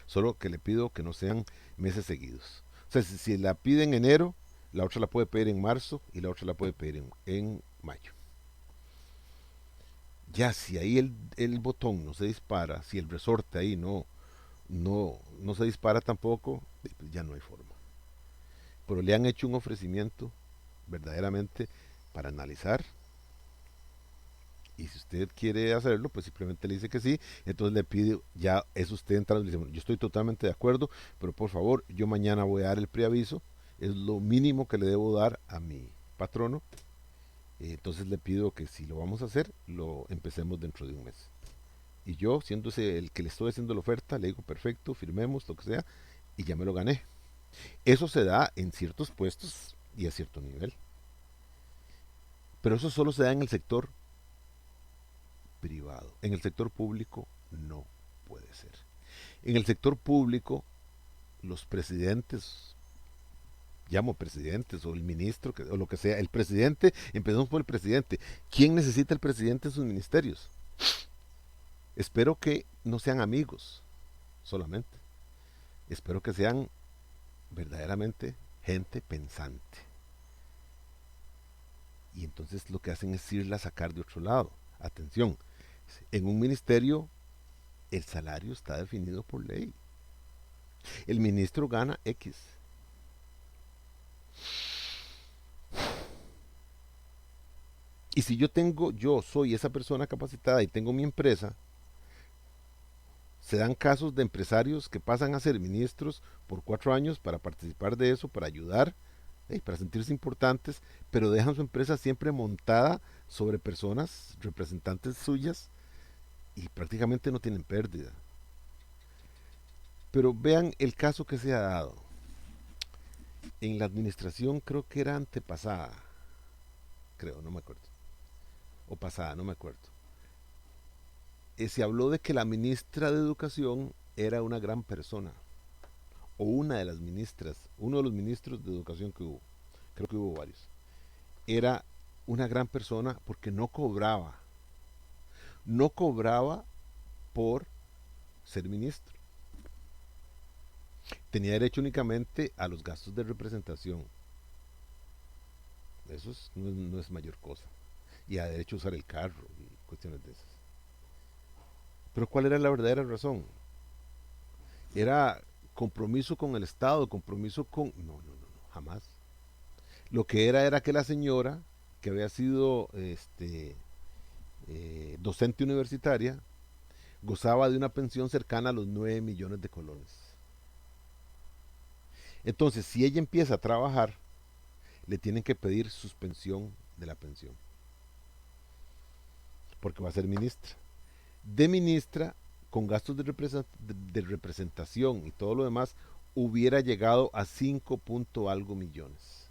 Solo que le pido que no sean meses seguidos. O sea, si la pide en enero, la otra la puede pedir en marzo y la otra la puede pedir en mayo. Ya, si ahí el botón no se dispara, si el resorte ahí no se dispara tampoco, pues ya no hay forma. Pero le han hecho un ofrecimiento verdaderamente para analizar, y si usted quiere hacerlo, pues simplemente le dice que sí, entonces le pide, ya es usted entrando y le dice, bueno, yo estoy totalmente de acuerdo, pero por favor, yo mañana voy a dar el preaviso, es lo mínimo que le debo dar a mi patrono, entonces le pido que si lo vamos a hacer, lo empecemos dentro de un mes. Y yo, siendo el que le estoy haciendo la oferta, le digo, perfecto, firmemos, lo que sea, y ya me lo gané. Eso se da en ciertos puestos y a cierto nivel. Pero eso solo se da en el sector privado. En el sector público no puede ser. En el sector público, los presidentes, llamo presidentes, o el ministro, o lo que sea, el presidente, empezamos por el presidente. ¿Quién necesita el presidente en sus ministerios? Espero que no sean amigos solamente. Espero que sean verdaderamente gente pensante. Y entonces lo que hacen es irla a sacar de otro lado. Atención, en un ministerio el salario está definido por ley. El ministro gana X. Y si yo soy esa persona capacitada y tengo mi empresa, se dan casos de empresarios que pasan a ser ministros por 4 años para participar de eso, para ayudar, para sentirse importantes, pero dejan su empresa siempre montada sobre personas, representantes suyas, y prácticamente no tienen pérdida. Pero vean el caso que se ha dado. En la administración creo que era antepasada, creo, no me acuerdo. O pasada, no me acuerdo. Se habló de que la ministra de Educación era una gran persona. O una de las ministras, uno de los ministros de Educación que hubo. Creo que hubo varios. Era una gran persona porque no cobraba. No cobraba por ser ministro. Tenía derecho únicamente a los gastos de representación. Eso no es mayor cosa. Y a derecho a usar el carro y cuestiones de esas. Pero ¿cuál era la verdadera razón? Era compromiso con el Estado, compromiso con... No, no, no, no, jamás. Lo que era que la señora, que había sido docente universitaria, gozaba de una pensión cercana a los 9 millones de colones. Entonces, si ella empieza a trabajar, le tienen que pedir suspensión de la pensión, porque va a ser ministra. De ministra, con gastos de representación y todo lo demás, hubiera llegado a 5 punto algo millones.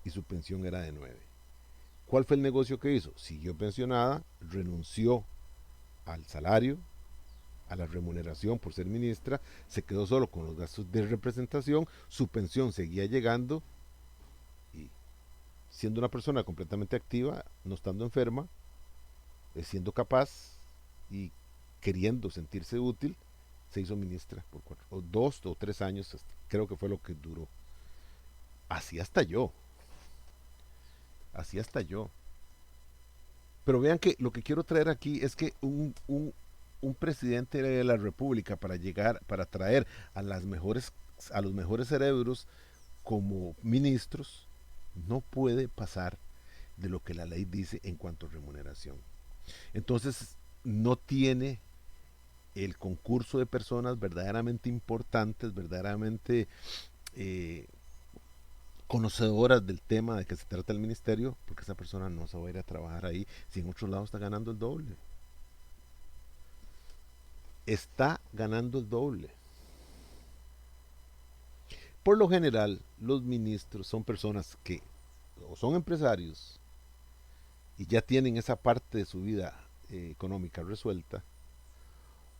Y su pensión era de 9. ¿Cuál fue el negocio que hizo? Siguió pensionada, renunció al salario, a la remuneración por ser ministra, se quedó solo con los gastos de representación, su pensión seguía llegando y siendo una persona completamente activa, no estando enferma, siendo capaz y queriendo sentirse útil, se hizo ministra por 2 o 3 años, creo que fue lo que duró. Así hasta yo, así hasta yo. Pero vean que lo que quiero traer aquí es que un presidente de la República para llegar, para traer a los mejores cerebros como ministros, no puede pasar de lo que la ley dice en cuanto a remuneración. Entonces, no tiene el concurso de personas verdaderamente importantes, verdaderamente eh, conocedoras del tema de que se trata el ministerio, porque esa persona no se va a ir a trabajar ahí si en otro lado está ganando el doble. Está ganando el doble. Por lo general, los ministros son personas que o son empresarios y ya tienen esa parte de su vida económica resuelta,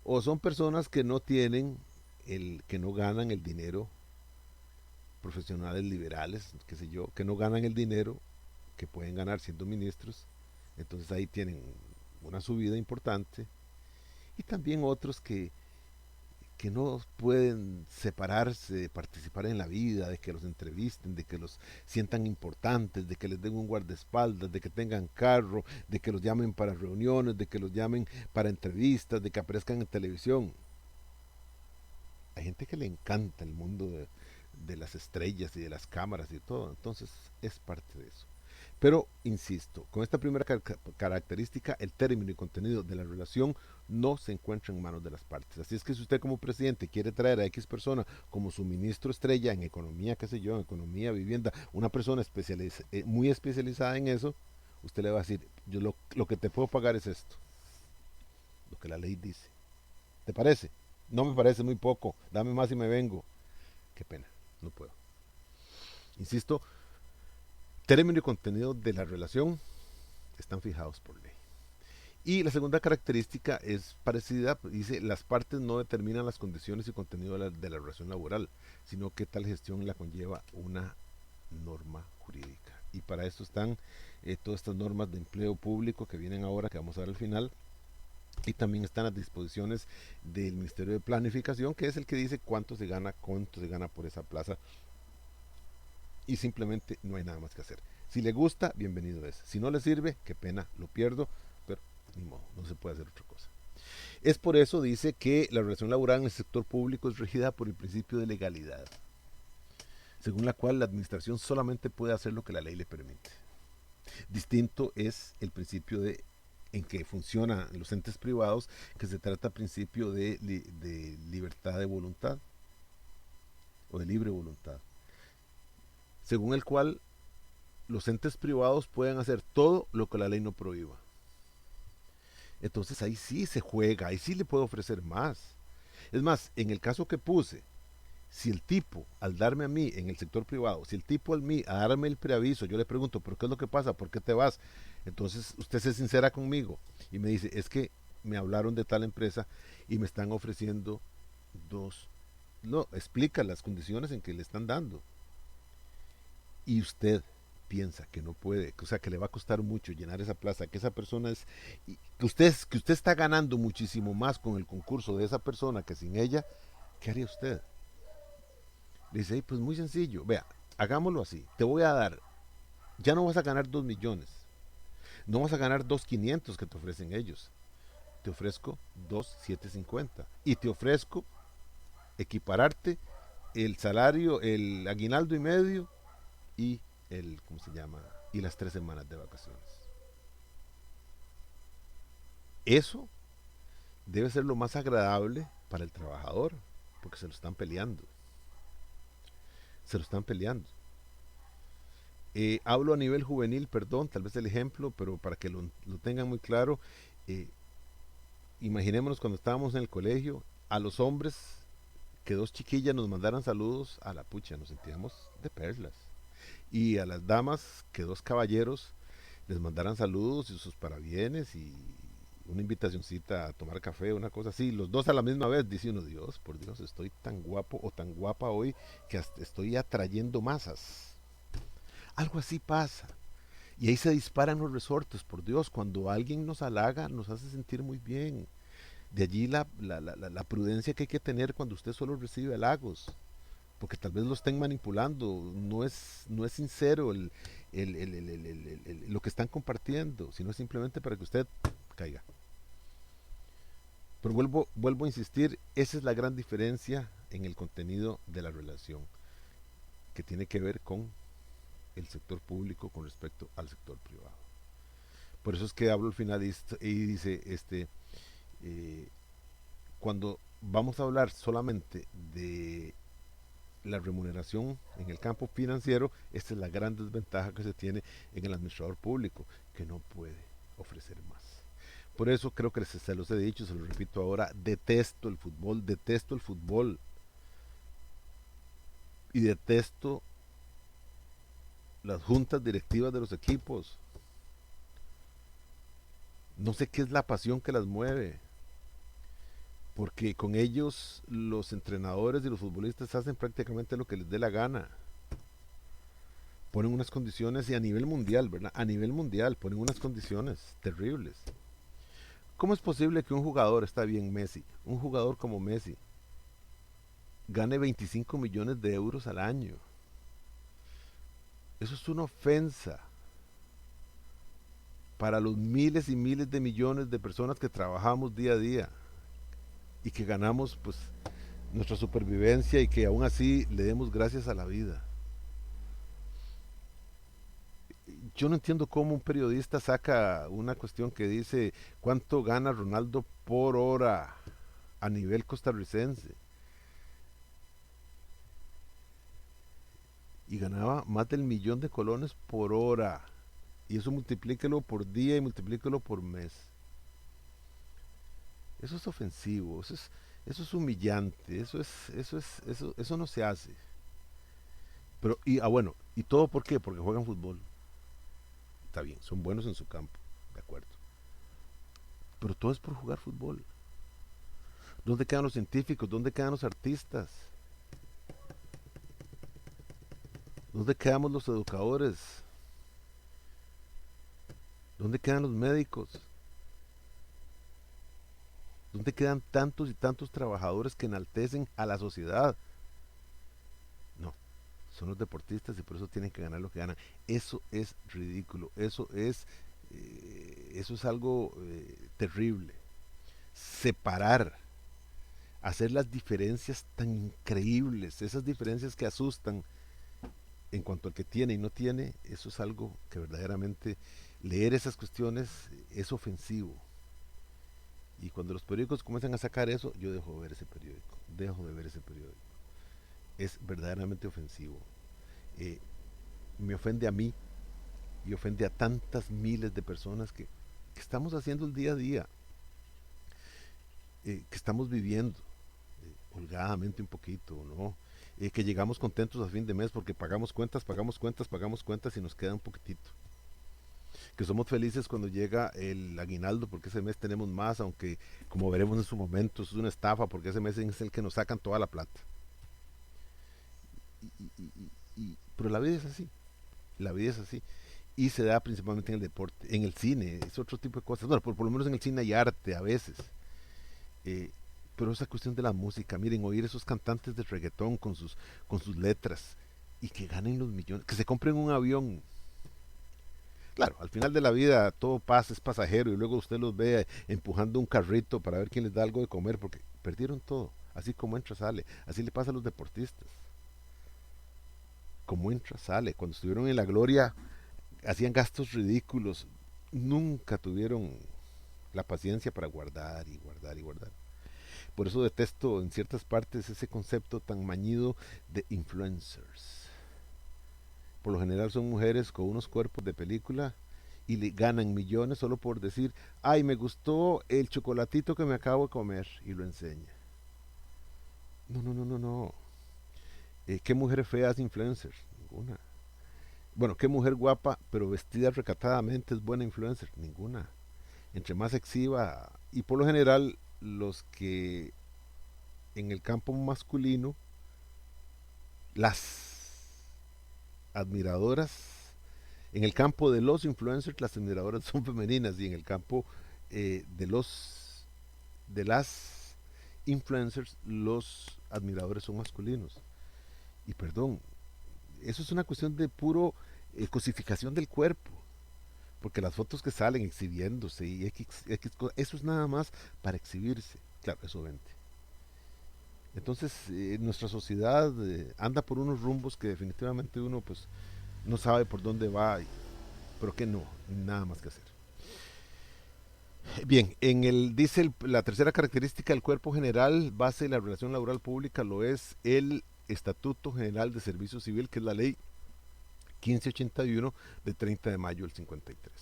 o son personas que no tienen que no ganan el dinero, profesionales liberales, qué sé yo, que no ganan el dinero que pueden ganar siendo ministros, entonces ahí tienen una subida importante, y también otros que no pueden separarse de participar en la vida, de que los entrevisten, de que los sientan importantes, de que les den un guardaespaldas, de que tengan carro, de que los llamen para reuniones, de que los llamen para entrevistas, de que aparezcan en televisión. Hay gente que le encanta el mundo de las estrellas y de las cámaras y todo, entonces es parte de eso. Pero, insisto, con esta primera característica, el término y contenido de la relación no se encuentra en manos de las partes. Así es que si usted como presidente quiere traer a X persona como su ministro estrella en economía, qué sé yo, en economía, vivienda, una persona muy especializada en eso, usted le va a decir, yo lo que te puedo pagar es esto, lo que la ley dice. ¿Te parece? No me parece muy poco, dame más y me vengo. Qué pena, no puedo. Insisto, término y contenido de la relación están fijados por ley. Y la segunda característica es parecida, dice, las partes no determinan las condiciones y contenido de la relación laboral, sino que tal gestión la conlleva una norma jurídica. Y para esto están todas estas normas de empleo público que vienen ahora, que vamos a ver al final, y también están las disposiciones del Ministerio de Planificación, que es el que dice cuánto se gana por esa plaza, y simplemente no hay nada más que hacer. Si le gusta, bienvenido es. Si no le sirve, qué pena, lo pierdo, pero ni modo, no se puede hacer otra cosa. Es por eso, dice, que la relación laboral en el sector público es regida por el principio de legalidad, según la cual la administración solamente puede hacer lo que la ley le permite. Distinto es el principio en que funcionan los entes privados, que se trata principio de libertad de voluntad o de libre voluntad, según el cual los entes privados pueden hacer todo lo que la ley no prohíba. Entonces ahí sí se juega, ahí sí le puedo ofrecer más. Es más, en el caso que puse, si el tipo, al darme a mí en el sector privado, si el tipo a darme el preaviso, yo le pregunto, ¿pero qué es lo que pasa? ¿Por qué te vas? Entonces usted se sincera conmigo y me dice, es que me hablaron de tal empresa y me están ofreciendo dos. No, explica las condiciones en que le están dando. Y usted piensa que no puede, o sea, que le va a costar mucho llenar esa plaza, que esa persona que usted está ganando muchísimo más con el concurso de esa persona que sin ella, ¿qué haría usted? Dice, pues muy sencillo, vea, hagámoslo así, te voy a dar, ya no vas a ganar 2 millones, no vas a ganar 2.500 que te ofrecen ellos, te ofrezco 2.750 y te ofrezco equipararte el salario, el aguinaldo y medio y ¿cómo se llama? Y las 3 semanas de vacaciones. Eso debe ser lo más agradable para el trabajador, porque se lo están peleando, se lo están peleando. Hablo a nivel juvenil, perdón, tal vez el ejemplo, pero para que lo tengan muy claro, eh, imaginémonos cuando estábamos en el colegio, a los hombres que dos chiquillas nos mandaran saludos, a la pucha, nos sentíamos de perlas. Y a las damas que dos caballeros les mandaran saludos y sus parabienes y una invitacioncita a tomar café, una cosa así, los dos a la misma vez, dice uno, Dios, por Dios, estoy tan guapo o tan guapa hoy que hasta estoy atrayendo masas. Algo así pasa. Y ahí se disparan los resortes, por Dios, cuando alguien nos halaga, nos hace sentir muy bien. De allí la prudencia que hay que tener cuando usted solo recibe halagos, porque tal vez lo estén manipulando, no es sincero lo que están compartiendo, sino simplemente para que usted caiga. Pero vuelvo a insistir, esa es la gran diferencia en el contenido de la relación, que tiene que ver con el sector público con respecto al sector privado. Por eso es que hablo al final y dice, eh, cuando vamos a hablar solamente de la remuneración en el campo financiero, esta es la gran desventaja que se tiene en el administrador público, que no puede ofrecer más. Por eso creo que se los he dicho, se los repito ahora, detesto el fútbol y detesto las juntas directivas de los equipos. No sé qué es la pasión que las mueve, porque con ellos los entrenadores y los futbolistas hacen prácticamente lo que les dé la gana. Ponen unas condiciones y a nivel mundial, ¿verdad? A nivel mundial ponen unas condiciones terribles. ¿Cómo es posible que un jugador, está bien Messi, un jugador como Messi, gane 25 millones de euros al año? Eso es una ofensa para los miles y miles de millones de personas que trabajamos día a día y que ganamos pues nuestra supervivencia y que aún así le demos gracias a la vida. Yo no entiendo cómo un periodista saca una cuestión que dice cuánto gana Ronaldo por hora a nivel costarricense. Y ganaba más del millón de colones por hora. Y eso multiplíquelo por día y multiplíquelo por mes. Eso es ofensivo, eso es humillante, eso no se hace. Pero, bueno, ¿y todo por qué? Porque juegan fútbol. Está bien, son buenos en su campo, de acuerdo. Pero todo es por jugar fútbol. ¿Dónde quedan los científicos? ¿Dónde quedan los artistas? ¿Dónde quedamos los educadores? ¿Dónde quedan los médicos? ¿Dónde quedan tantos y tantos trabajadores que enaltecen a la sociedad? No, son los deportistas y por eso tienen que ganar lo que ganan. Eso es ridículo, eso es algo terrible. Separar, hacer las diferencias tan increíbles, esas diferencias que asustan en cuanto al que tiene y no tiene, eso es algo que verdaderamente leer esas cuestiones es ofensivo. Y cuando los periódicos comienzan a sacar eso, yo dejo de ver ese periódico, dejo de ver ese periódico. Es verdaderamente ofensivo. Eh, Me ofende a mí y ofende a tantas miles de personas que estamos haciendo el día a día, que estamos viviendo holgadamente un poquito, ¿no? Que llegamos contentos a fin de mes porque pagamos cuentas y nos queda un poquitito. Que somos felices cuando llega el aguinaldo porque ese mes tenemos más, aunque como veremos en su momento es una estafa porque ese mes es el que nos sacan toda la plata. Pero la vida es así, la vida es así. Y se da principalmente en el deporte, en el cine, es otro tipo de cosas. Bueno, por lo menos en el cine hay arte a veces. Eh, pero esa cuestión de la música, miren, oír esos cantantes de reggaetón con sus letras y que ganen los millones, que se compren un avión. Claro, al final de la vida todo pasa, es pasajero y luego usted los ve empujando un carrito para ver quién les da algo de comer porque perdieron todo. Así como entra, sale. Así le pasa a los deportistas. Como entra, sale. Cuando estuvieron en la gloria, hacían gastos ridículos. Nunca tuvieron la paciencia para guardar y guardar y guardar. Por eso detesto en ciertas partes ese concepto tan mañido de influencers. Por lo general son mujeres con unos cuerpos de película y le ganan millones solo por decir, ay, me gustó el chocolatito que me acabo de comer y lo enseña. No, no, no, no, no. ¿Qué mujer fea es influencer? Ninguna. Bueno, ¿qué mujer guapa pero vestida recatadamente es buena influencer? Ninguna. Entre más exhiba, y por lo general los que en el campo masculino, las admiradoras, en el campo de los influencers, las admiradoras son femeninas, y en el campo de los de las influencers, los admiradores son masculinos. Y perdón, eso es una cuestión de puro cosificación del cuerpo, porque las fotos que salen exhibiéndose y eso es nada más para exhibirse. Claro, eso vende. Entonces, nuestra sociedad anda por unos rumbos que definitivamente uno pues no sabe por dónde va, pero que no, nada más que hacer. Bien, dice la tercera característica del cuerpo general, base de la relación laboral pública, lo es el Estatuto General de Servicio Civil, que es la ley 1581 de 30 de mayo del 53,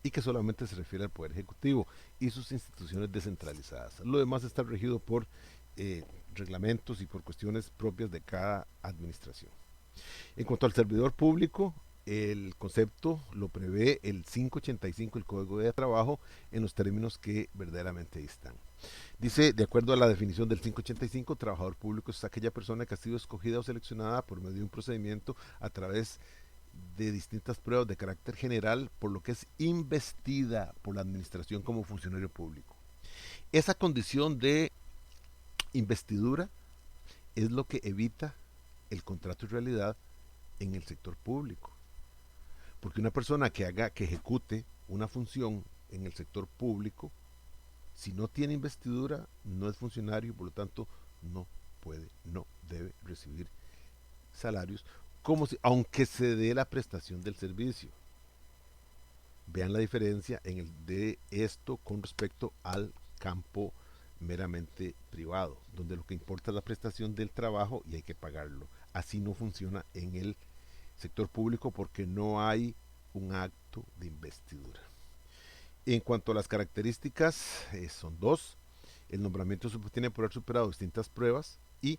y que solamente se refiere al Poder Ejecutivo y sus instituciones descentralizadas. Lo demás está regido por reglamentos y por cuestiones propias de cada administración. En cuanto al servidor público, el concepto lo prevé el 585 del Código de Trabajo en los términos que verdaderamente ahí están. Dice, de acuerdo a la definición del 585, trabajador público es aquella persona que ha sido escogida o seleccionada por medio de un procedimiento a través de distintas pruebas de carácter general, por lo que es investida por la administración como funcionario público. Esa condición de investidura es lo que evita el contrato en realidad en el sector público. Porque una persona que ejecute una función en el sector público, si no tiene investidura, no es funcionario y por lo tanto no puede, no debe recibir salarios, como si, aunque se dé la prestación del servicio. Vean la diferencia de esto con respecto al campo meramente privado, donde lo que importa es la prestación del trabajo y hay que pagarlo. Así no funciona en el sector público porque no hay un acto de investidura. En cuanto a las características, son dos. El nombramiento tiene por haber superado distintas pruebas, y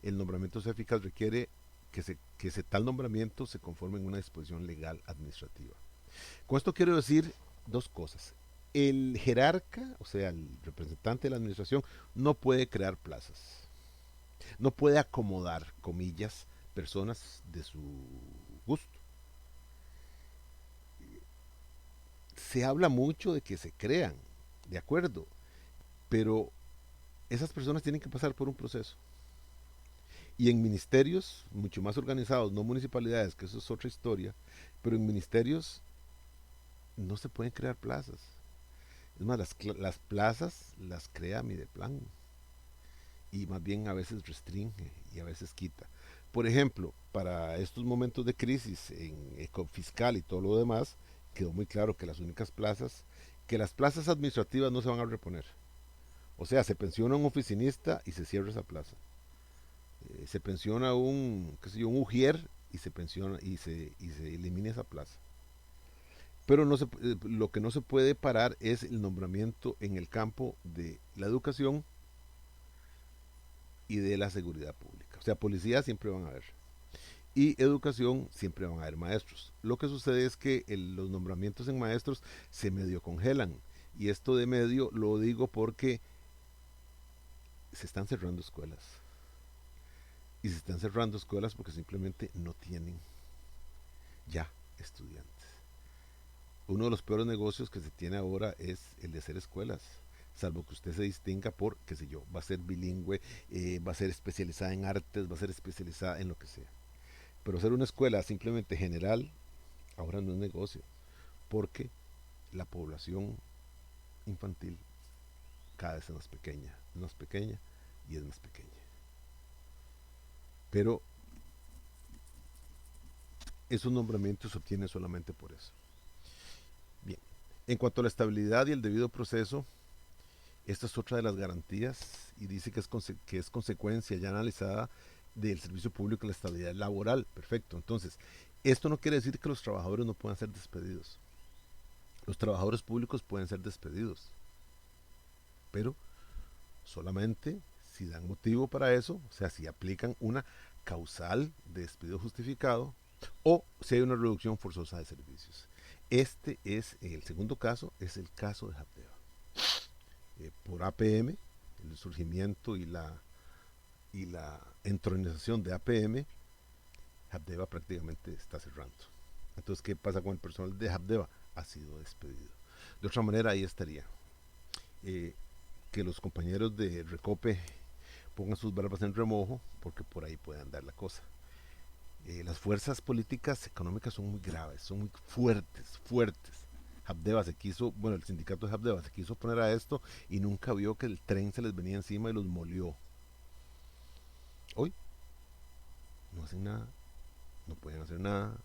el nombramiento sea eficaz requiere que tal nombramiento se conforme en una disposición legal administrativa. Con esto quiero decir dos cosas. El jerarca, o sea, el representante de la administración, no puede crear plazas. No puede acomodar, comillas, personas de su gusto. Se habla mucho de que se crean, de acuerdo, pero esas personas tienen que pasar por un proceso. Y en ministerios mucho más organizados, no municipalidades, que eso es otra historia, pero en ministerios no se pueden crear plazas. Es más, las plazas las crea Mideplan, y más bien a veces restringe y a veces quita. Por ejemplo, para estos momentos de crisis en fiscal y todo lo demás, quedó muy claro que las plazas administrativas no se van a reponer. O sea, se pensiona un oficinista y se cierra esa plaza. Se pensiona un ujier y se pensiona y se elimina esa plaza. Pero lo que no se puede parar es el nombramiento en el campo de la educación y de la seguridad pública. O sea, policía siempre van a haber. Y educación siempre van a haber maestros. Lo que sucede es que los nombramientos en maestros se medio congelan. Y esto de medio lo digo porque se están cerrando escuelas. Y se están cerrando escuelas porque simplemente no tienen ya estudiantes. Uno de los peores negocios que se tiene ahora es el de hacer escuelas, salvo que usted se distinga por, qué sé yo, va a ser bilingüe, va a ser especializada en artes, va a ser especializada en lo que sea. Pero hacer una escuela simplemente general ahora no es negocio, porque la población infantil cada vez es más pequeña y es más pequeña. Pero esos nombramientos se obtienen solamente por eso. Bien, en cuanto a la estabilidad y el debido proceso, esta es otra de las garantías, y dice que es consecuencia ya analizada del servicio público y la estabilidad laboral. Perfecto. Entonces, esto no quiere decir que los trabajadores no puedan ser despedidos. Los trabajadores públicos pueden ser despedidos, pero solamente si dan motivo para eso, o sea, si aplican una causal de despido justificado o si hay una reducción forzosa de servicios. El segundo caso, es el caso de Habdeba. Por APM, el surgimiento y la entronización de APM, Habdeba prácticamente está cerrando. Entonces, ¿qué pasa con el personal de Habdeba? Ha sido despedido. De otra manera, ahí estaría. Eh, que los compañeros de Recope pongan sus barbas en remojo, porque por ahí puede andar la cosa. Las fuerzas políticas económicas son muy graves, son muy fuertes, fuertes. Habdeba se quiso, bueno, el sindicato de Habdeba se quiso poner a esto y nunca vio que el tren se les venía encima y los molió. Hoy no hacen nada, no pueden hacer nada,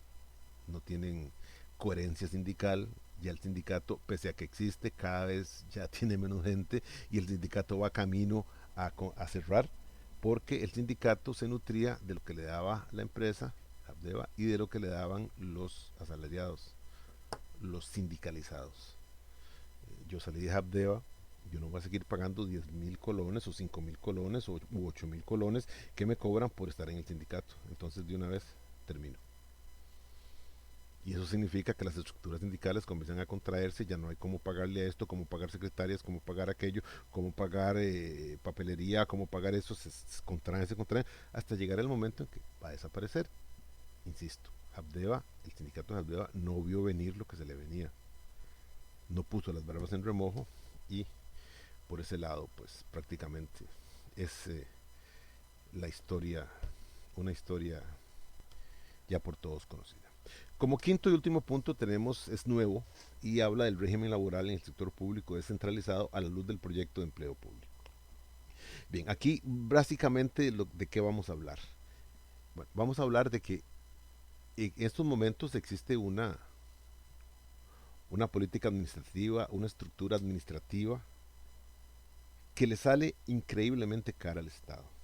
no tienen coherencia sindical. Ya el sindicato, pese a que existe, cada vez ya tiene menos gente y el sindicato va camino a cerrar, porque el sindicato se nutría de lo que le daba la empresa Habdeba y de lo que le daban los asalariados, los sindicalizados. Yo salí de Habdeba, yo no voy a seguir pagando 10.000 colones o 5.000 colones o 8.000 colones que me cobran por estar en el sindicato. Entonces de una vez termino. Y eso significa que las estructuras sindicales comienzan a contraerse, ya no hay cómo pagarle a esto, cómo pagar secretarias, cómo pagar aquello, cómo pagar papelería, cómo pagar eso, se contraen, hasta llegar el momento en que va a desaparecer. Insisto, Habdeba, el sindicato de Habdeba no vio venir lo que se le venía, no puso las barbas en remojo y por ese lado, pues prácticamente es la historia, una historia ya por todos conocida. Como quinto y último punto tenemos, es nuevo y habla del régimen laboral en el sector público descentralizado a la luz del proyecto de empleo público. Bien, aquí básicamente de qué vamos a hablar. Bueno, vamos a hablar de que en estos momentos existe una política administrativa, una estructura administrativa que le sale increíblemente cara al Estado.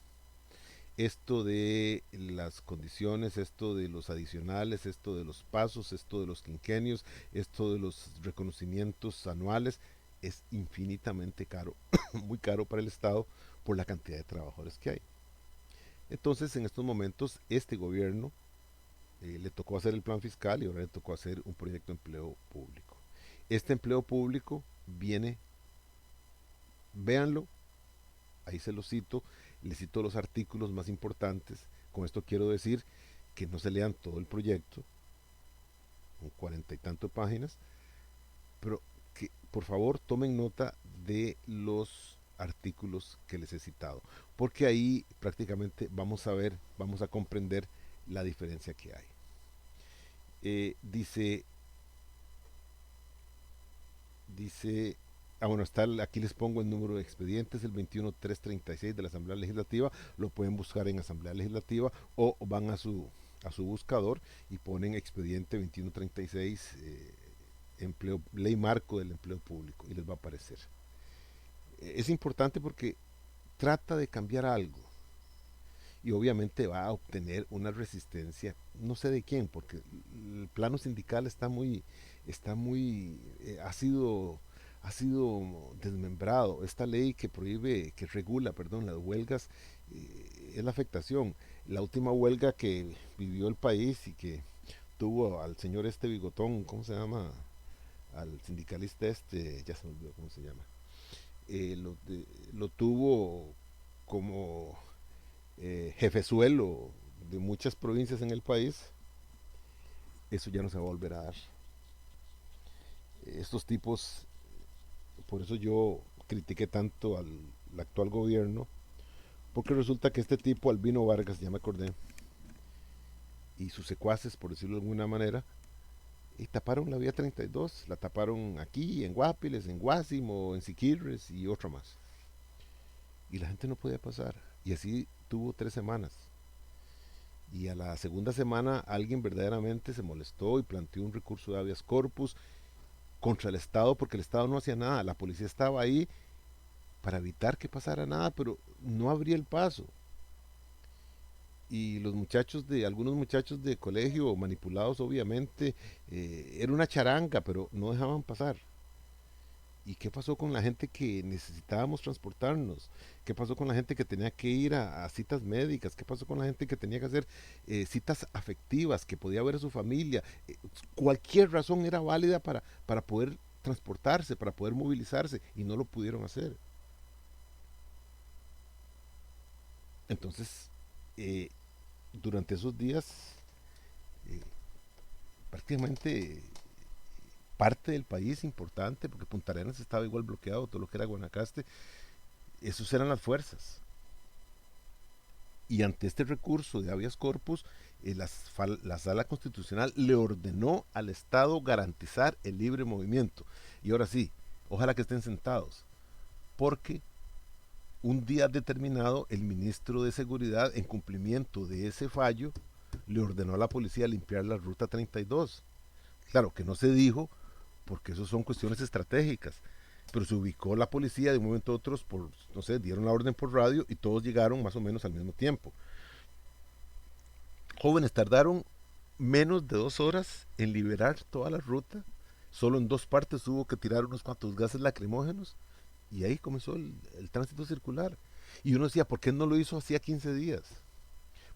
Esto de las condiciones, esto de los adicionales, esto de los pasos, esto de los quinquenios, esto de los reconocimientos anuales, es infinitamente caro, muy caro para el Estado por la cantidad de trabajadores que hay. Entonces, en estos momentos, este gobierno le tocó hacer el plan fiscal y ahora le tocó hacer un proyecto de empleo público. Este empleo público viene, véanlo, ahí se lo cito, les cito los artículos más importantes. Con esto quiero decir que no se lean todo el proyecto, con 40 y tanto páginas, pero que por favor tomen nota de los artículos que les he citado, porque ahí prácticamente vamos a ver, vamos a comprender la diferencia que hay. Dice, dice, bueno, aquí les pongo el número de expedientes, el 21336 de la Asamblea Legislativa, lo pueden buscar en Asamblea Legislativa o van a su buscador y ponen expediente 2136, ley marco del empleo público y les va a aparecer. Es importante porque trata de cambiar algo y obviamente va a obtener una resistencia, no sé de quién, porque el plano sindical está muy, ha sido desmembrado. Esta ley que prohíbe, que regula, perdón, las huelgas, es la afectación. La última huelga que vivió el país y que tuvo al señor este bigotón, ¿cómo se llama? Al sindicalista este, ya se me olvidó cómo se llama. Lo tuvo como jefezuelo de muchas provincias en el país. Eso ya no se va a volver a dar. Estos tipos, por eso yo critiqué tanto al actual gobierno, porque resulta que este tipo, Albino Vargas, ya me acordé, y sus secuaces, por decirlo de alguna manera, y taparon la vía 32, la taparon aquí, en Guapiles, en Guásimo, en Siquirres y otra más. Y la gente no podía pasar. Y así tuvo 3 semanas. Y a la segunda semana alguien verdaderamente se molestó y planteó un recurso de habeas corpus contra el Estado porque el Estado no hacía nada. La policía estaba ahí para evitar que pasara nada, pero no abría el paso. Y algunos muchachos de colegio, manipulados obviamente, era una charanga, pero no dejaban pasar. ¿Y qué pasó con la gente que necesitábamos transportarnos? ¿Qué pasó con la gente que tenía que ir a citas médicas? ¿Qué pasó con la gente que tenía que hacer citas afectivas, que podía ver a su familia? Cualquier razón era válida para poder transportarse, para poder movilizarse, y no lo pudieron hacer. Entonces, eh, durante esos días, eh, prácticamente parte del país importante, porque Punta Arenas estaba igual bloqueado, todo lo que era Guanacaste, esos eran las fuerzas. Y ante este recurso de habeas corpus, la sala constitucional le ordenó al Estado garantizar el libre movimiento. Y ahora sí, ojalá que estén sentados, porque un día determinado el ministro de Seguridad, en cumplimiento de ese fallo, le ordenó a la policía limpiar la ruta 32. Claro que no se dijo, porque eso son cuestiones estratégicas, pero se ubicó la policía de un momento a otro, por, no sé, dieron la orden por radio y todos llegaron más o menos al mismo tiempo. Jóvenes tardaron menos de 2 horas en liberar toda la ruta. Solo en dos partes hubo que tirar unos cuantos gases lacrimógenos y ahí comenzó el tránsito circular. Y uno decía, ¿por qué no lo hizo hacía 15 días?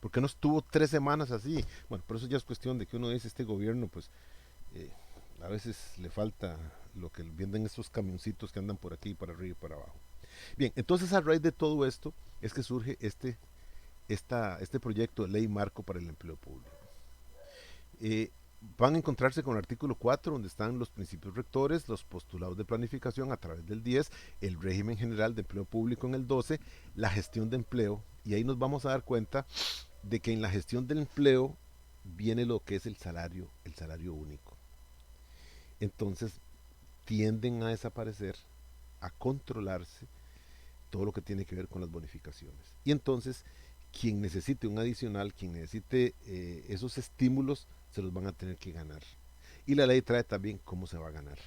¿Por qué no estuvo 3 semanas así? Bueno, pero eso ya es cuestión de que uno dice, este gobierno, pues, eh, a veces le falta lo que venden estos camioncitos que andan por aquí, para arriba y para abajo. Bien, entonces a raíz de todo esto es que surge este proyecto de ley marco para el empleo público. Eh, Van a encontrarse con el artículo 4, donde están los principios rectores, los postulados de planificación a través del 10, el régimen general de empleo público en el 12, la gestión de empleo, y ahí nos vamos a dar cuenta de que en la gestión del empleo viene lo que es el salario único. Entonces tienden a desaparecer, a controlarse todo lo que tiene que ver con las bonificaciones. Y entonces, quien necesite un adicional, quien necesite esos estímulos, se los van a tener que ganar. Y la ley trae también cómo se va a ganar.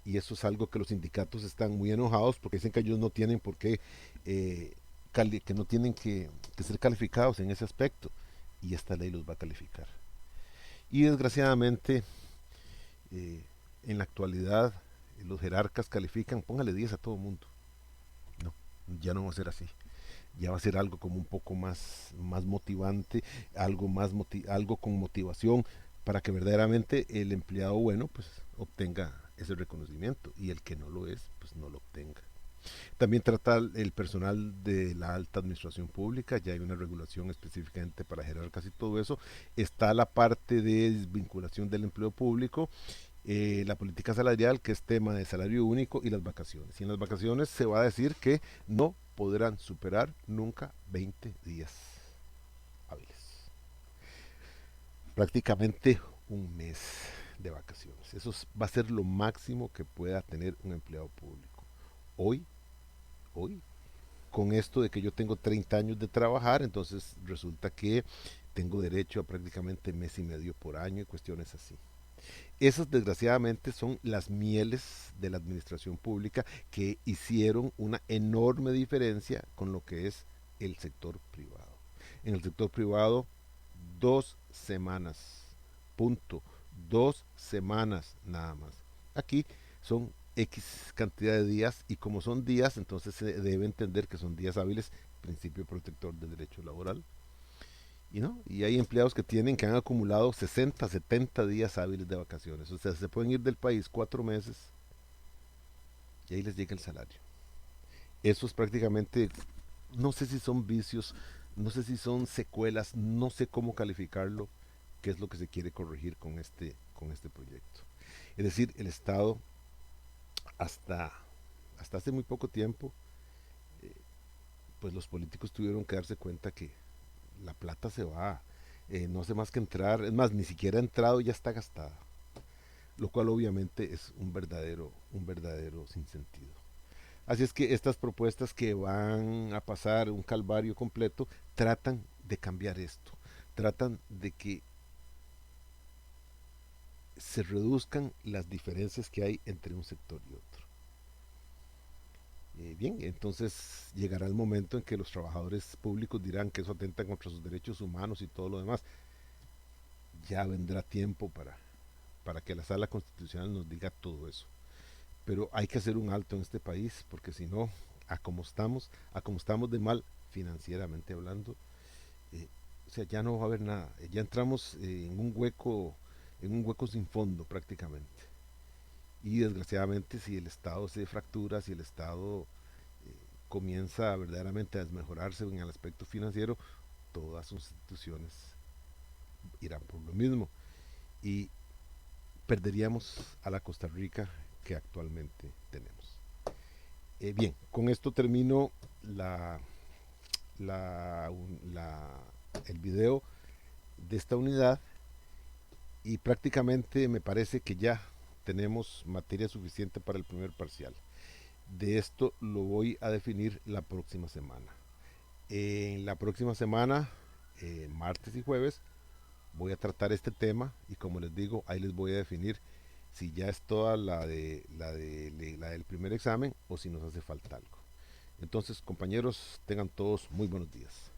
Y eso es algo que los sindicatos están muy enojados porque dicen que ellos no tienen por qué, que no tienen que ser calificados en ese aspecto. Y esta ley los va a calificar. Y desgraciadamente, en la actualidad, los jerarcas califican, póngale 10 a todo mundo. No, ya no va a ser así. Ya va a ser algo como un poco más motivante, algo con motivación para que verdaderamente el empleado bueno pues obtenga ese reconocimiento y el que no lo es pues no lo obtenga. También trata el personal de la alta administración pública, ya hay una regulación específicamente para jerarcas y todo eso. Está la parte de desvinculación del empleo público, la política salarial, que es tema de salario único, y las vacaciones. Y en las vacaciones se va a decir que no podrán superar nunca 20 días hábiles. Prácticamente un mes de vacaciones. Eso va a ser lo máximo que pueda tener un empleado público. Hoy, hoy, con esto de que yo tengo 30 años de trabajar, entonces resulta que tengo derecho a prácticamente mes y medio por año y cuestiones así. Esas desgraciadamente son las mieles de la administración pública que hicieron una enorme diferencia con lo que es el sector privado. En el sector privado, 2 semanas, punto, 2 semanas nada más. Aquí son X cantidad de días y como son días, entonces se debe entender que son días hábiles, principio protector del derecho laboral. Y no, y hay empleados que han acumulado 60, 70 días hábiles de vacaciones. O sea, se pueden ir del país 4 meses y ahí les llega el salario. Eso es prácticamente, no sé si son vicios, no sé si son secuelas, no sé cómo calificarlo, qué es lo que se quiere corregir con este proyecto. Es decir, el Estado hasta, hasta hace muy poco tiempo, eh, pues los políticos tuvieron que darse cuenta que la plata se va, no hace más que entrar, es más, ni siquiera ha entrado y ya está gastada, lo cual obviamente es un verdadero sinsentido. Así es que estas propuestas que van a pasar un calvario completo tratan de cambiar esto, tratan de que se reduzcan las diferencias que hay entre un sector y otro. Bien, entonces llegará el momento en que los trabajadores públicos dirán que eso atenta contra sus derechos humanos y todo lo demás. Ya vendrá tiempo para que la sala constitucional nos diga todo eso. pero hay que hacer un alto en este país, porque si no, a como estamos de mal financieramente hablando, eh, o sea, ya no va a haber nada, ya entramos en un hueco sin fondo prácticamente. Y desgraciadamente si el Estado se fractura, si el Estado comienza verdaderamente a desmejorarse en el aspecto financiero, todas sus instituciones irán por lo mismo y perderíamos a la Costa Rica que actualmente tenemos. Bien, con esto termino la, la, la, el video de esta unidad y prácticamente me parece que ya tenemos materia suficiente para el primer parcial. De esto lo voy a definir la próxima semana. En la próxima semana, martes y jueves, voy a tratar este tema y como les digo, ahí les voy a definir si ya es toda la del primer examen o si nos hace falta algo. Entonces, compañeros, tengan todos muy buenos días.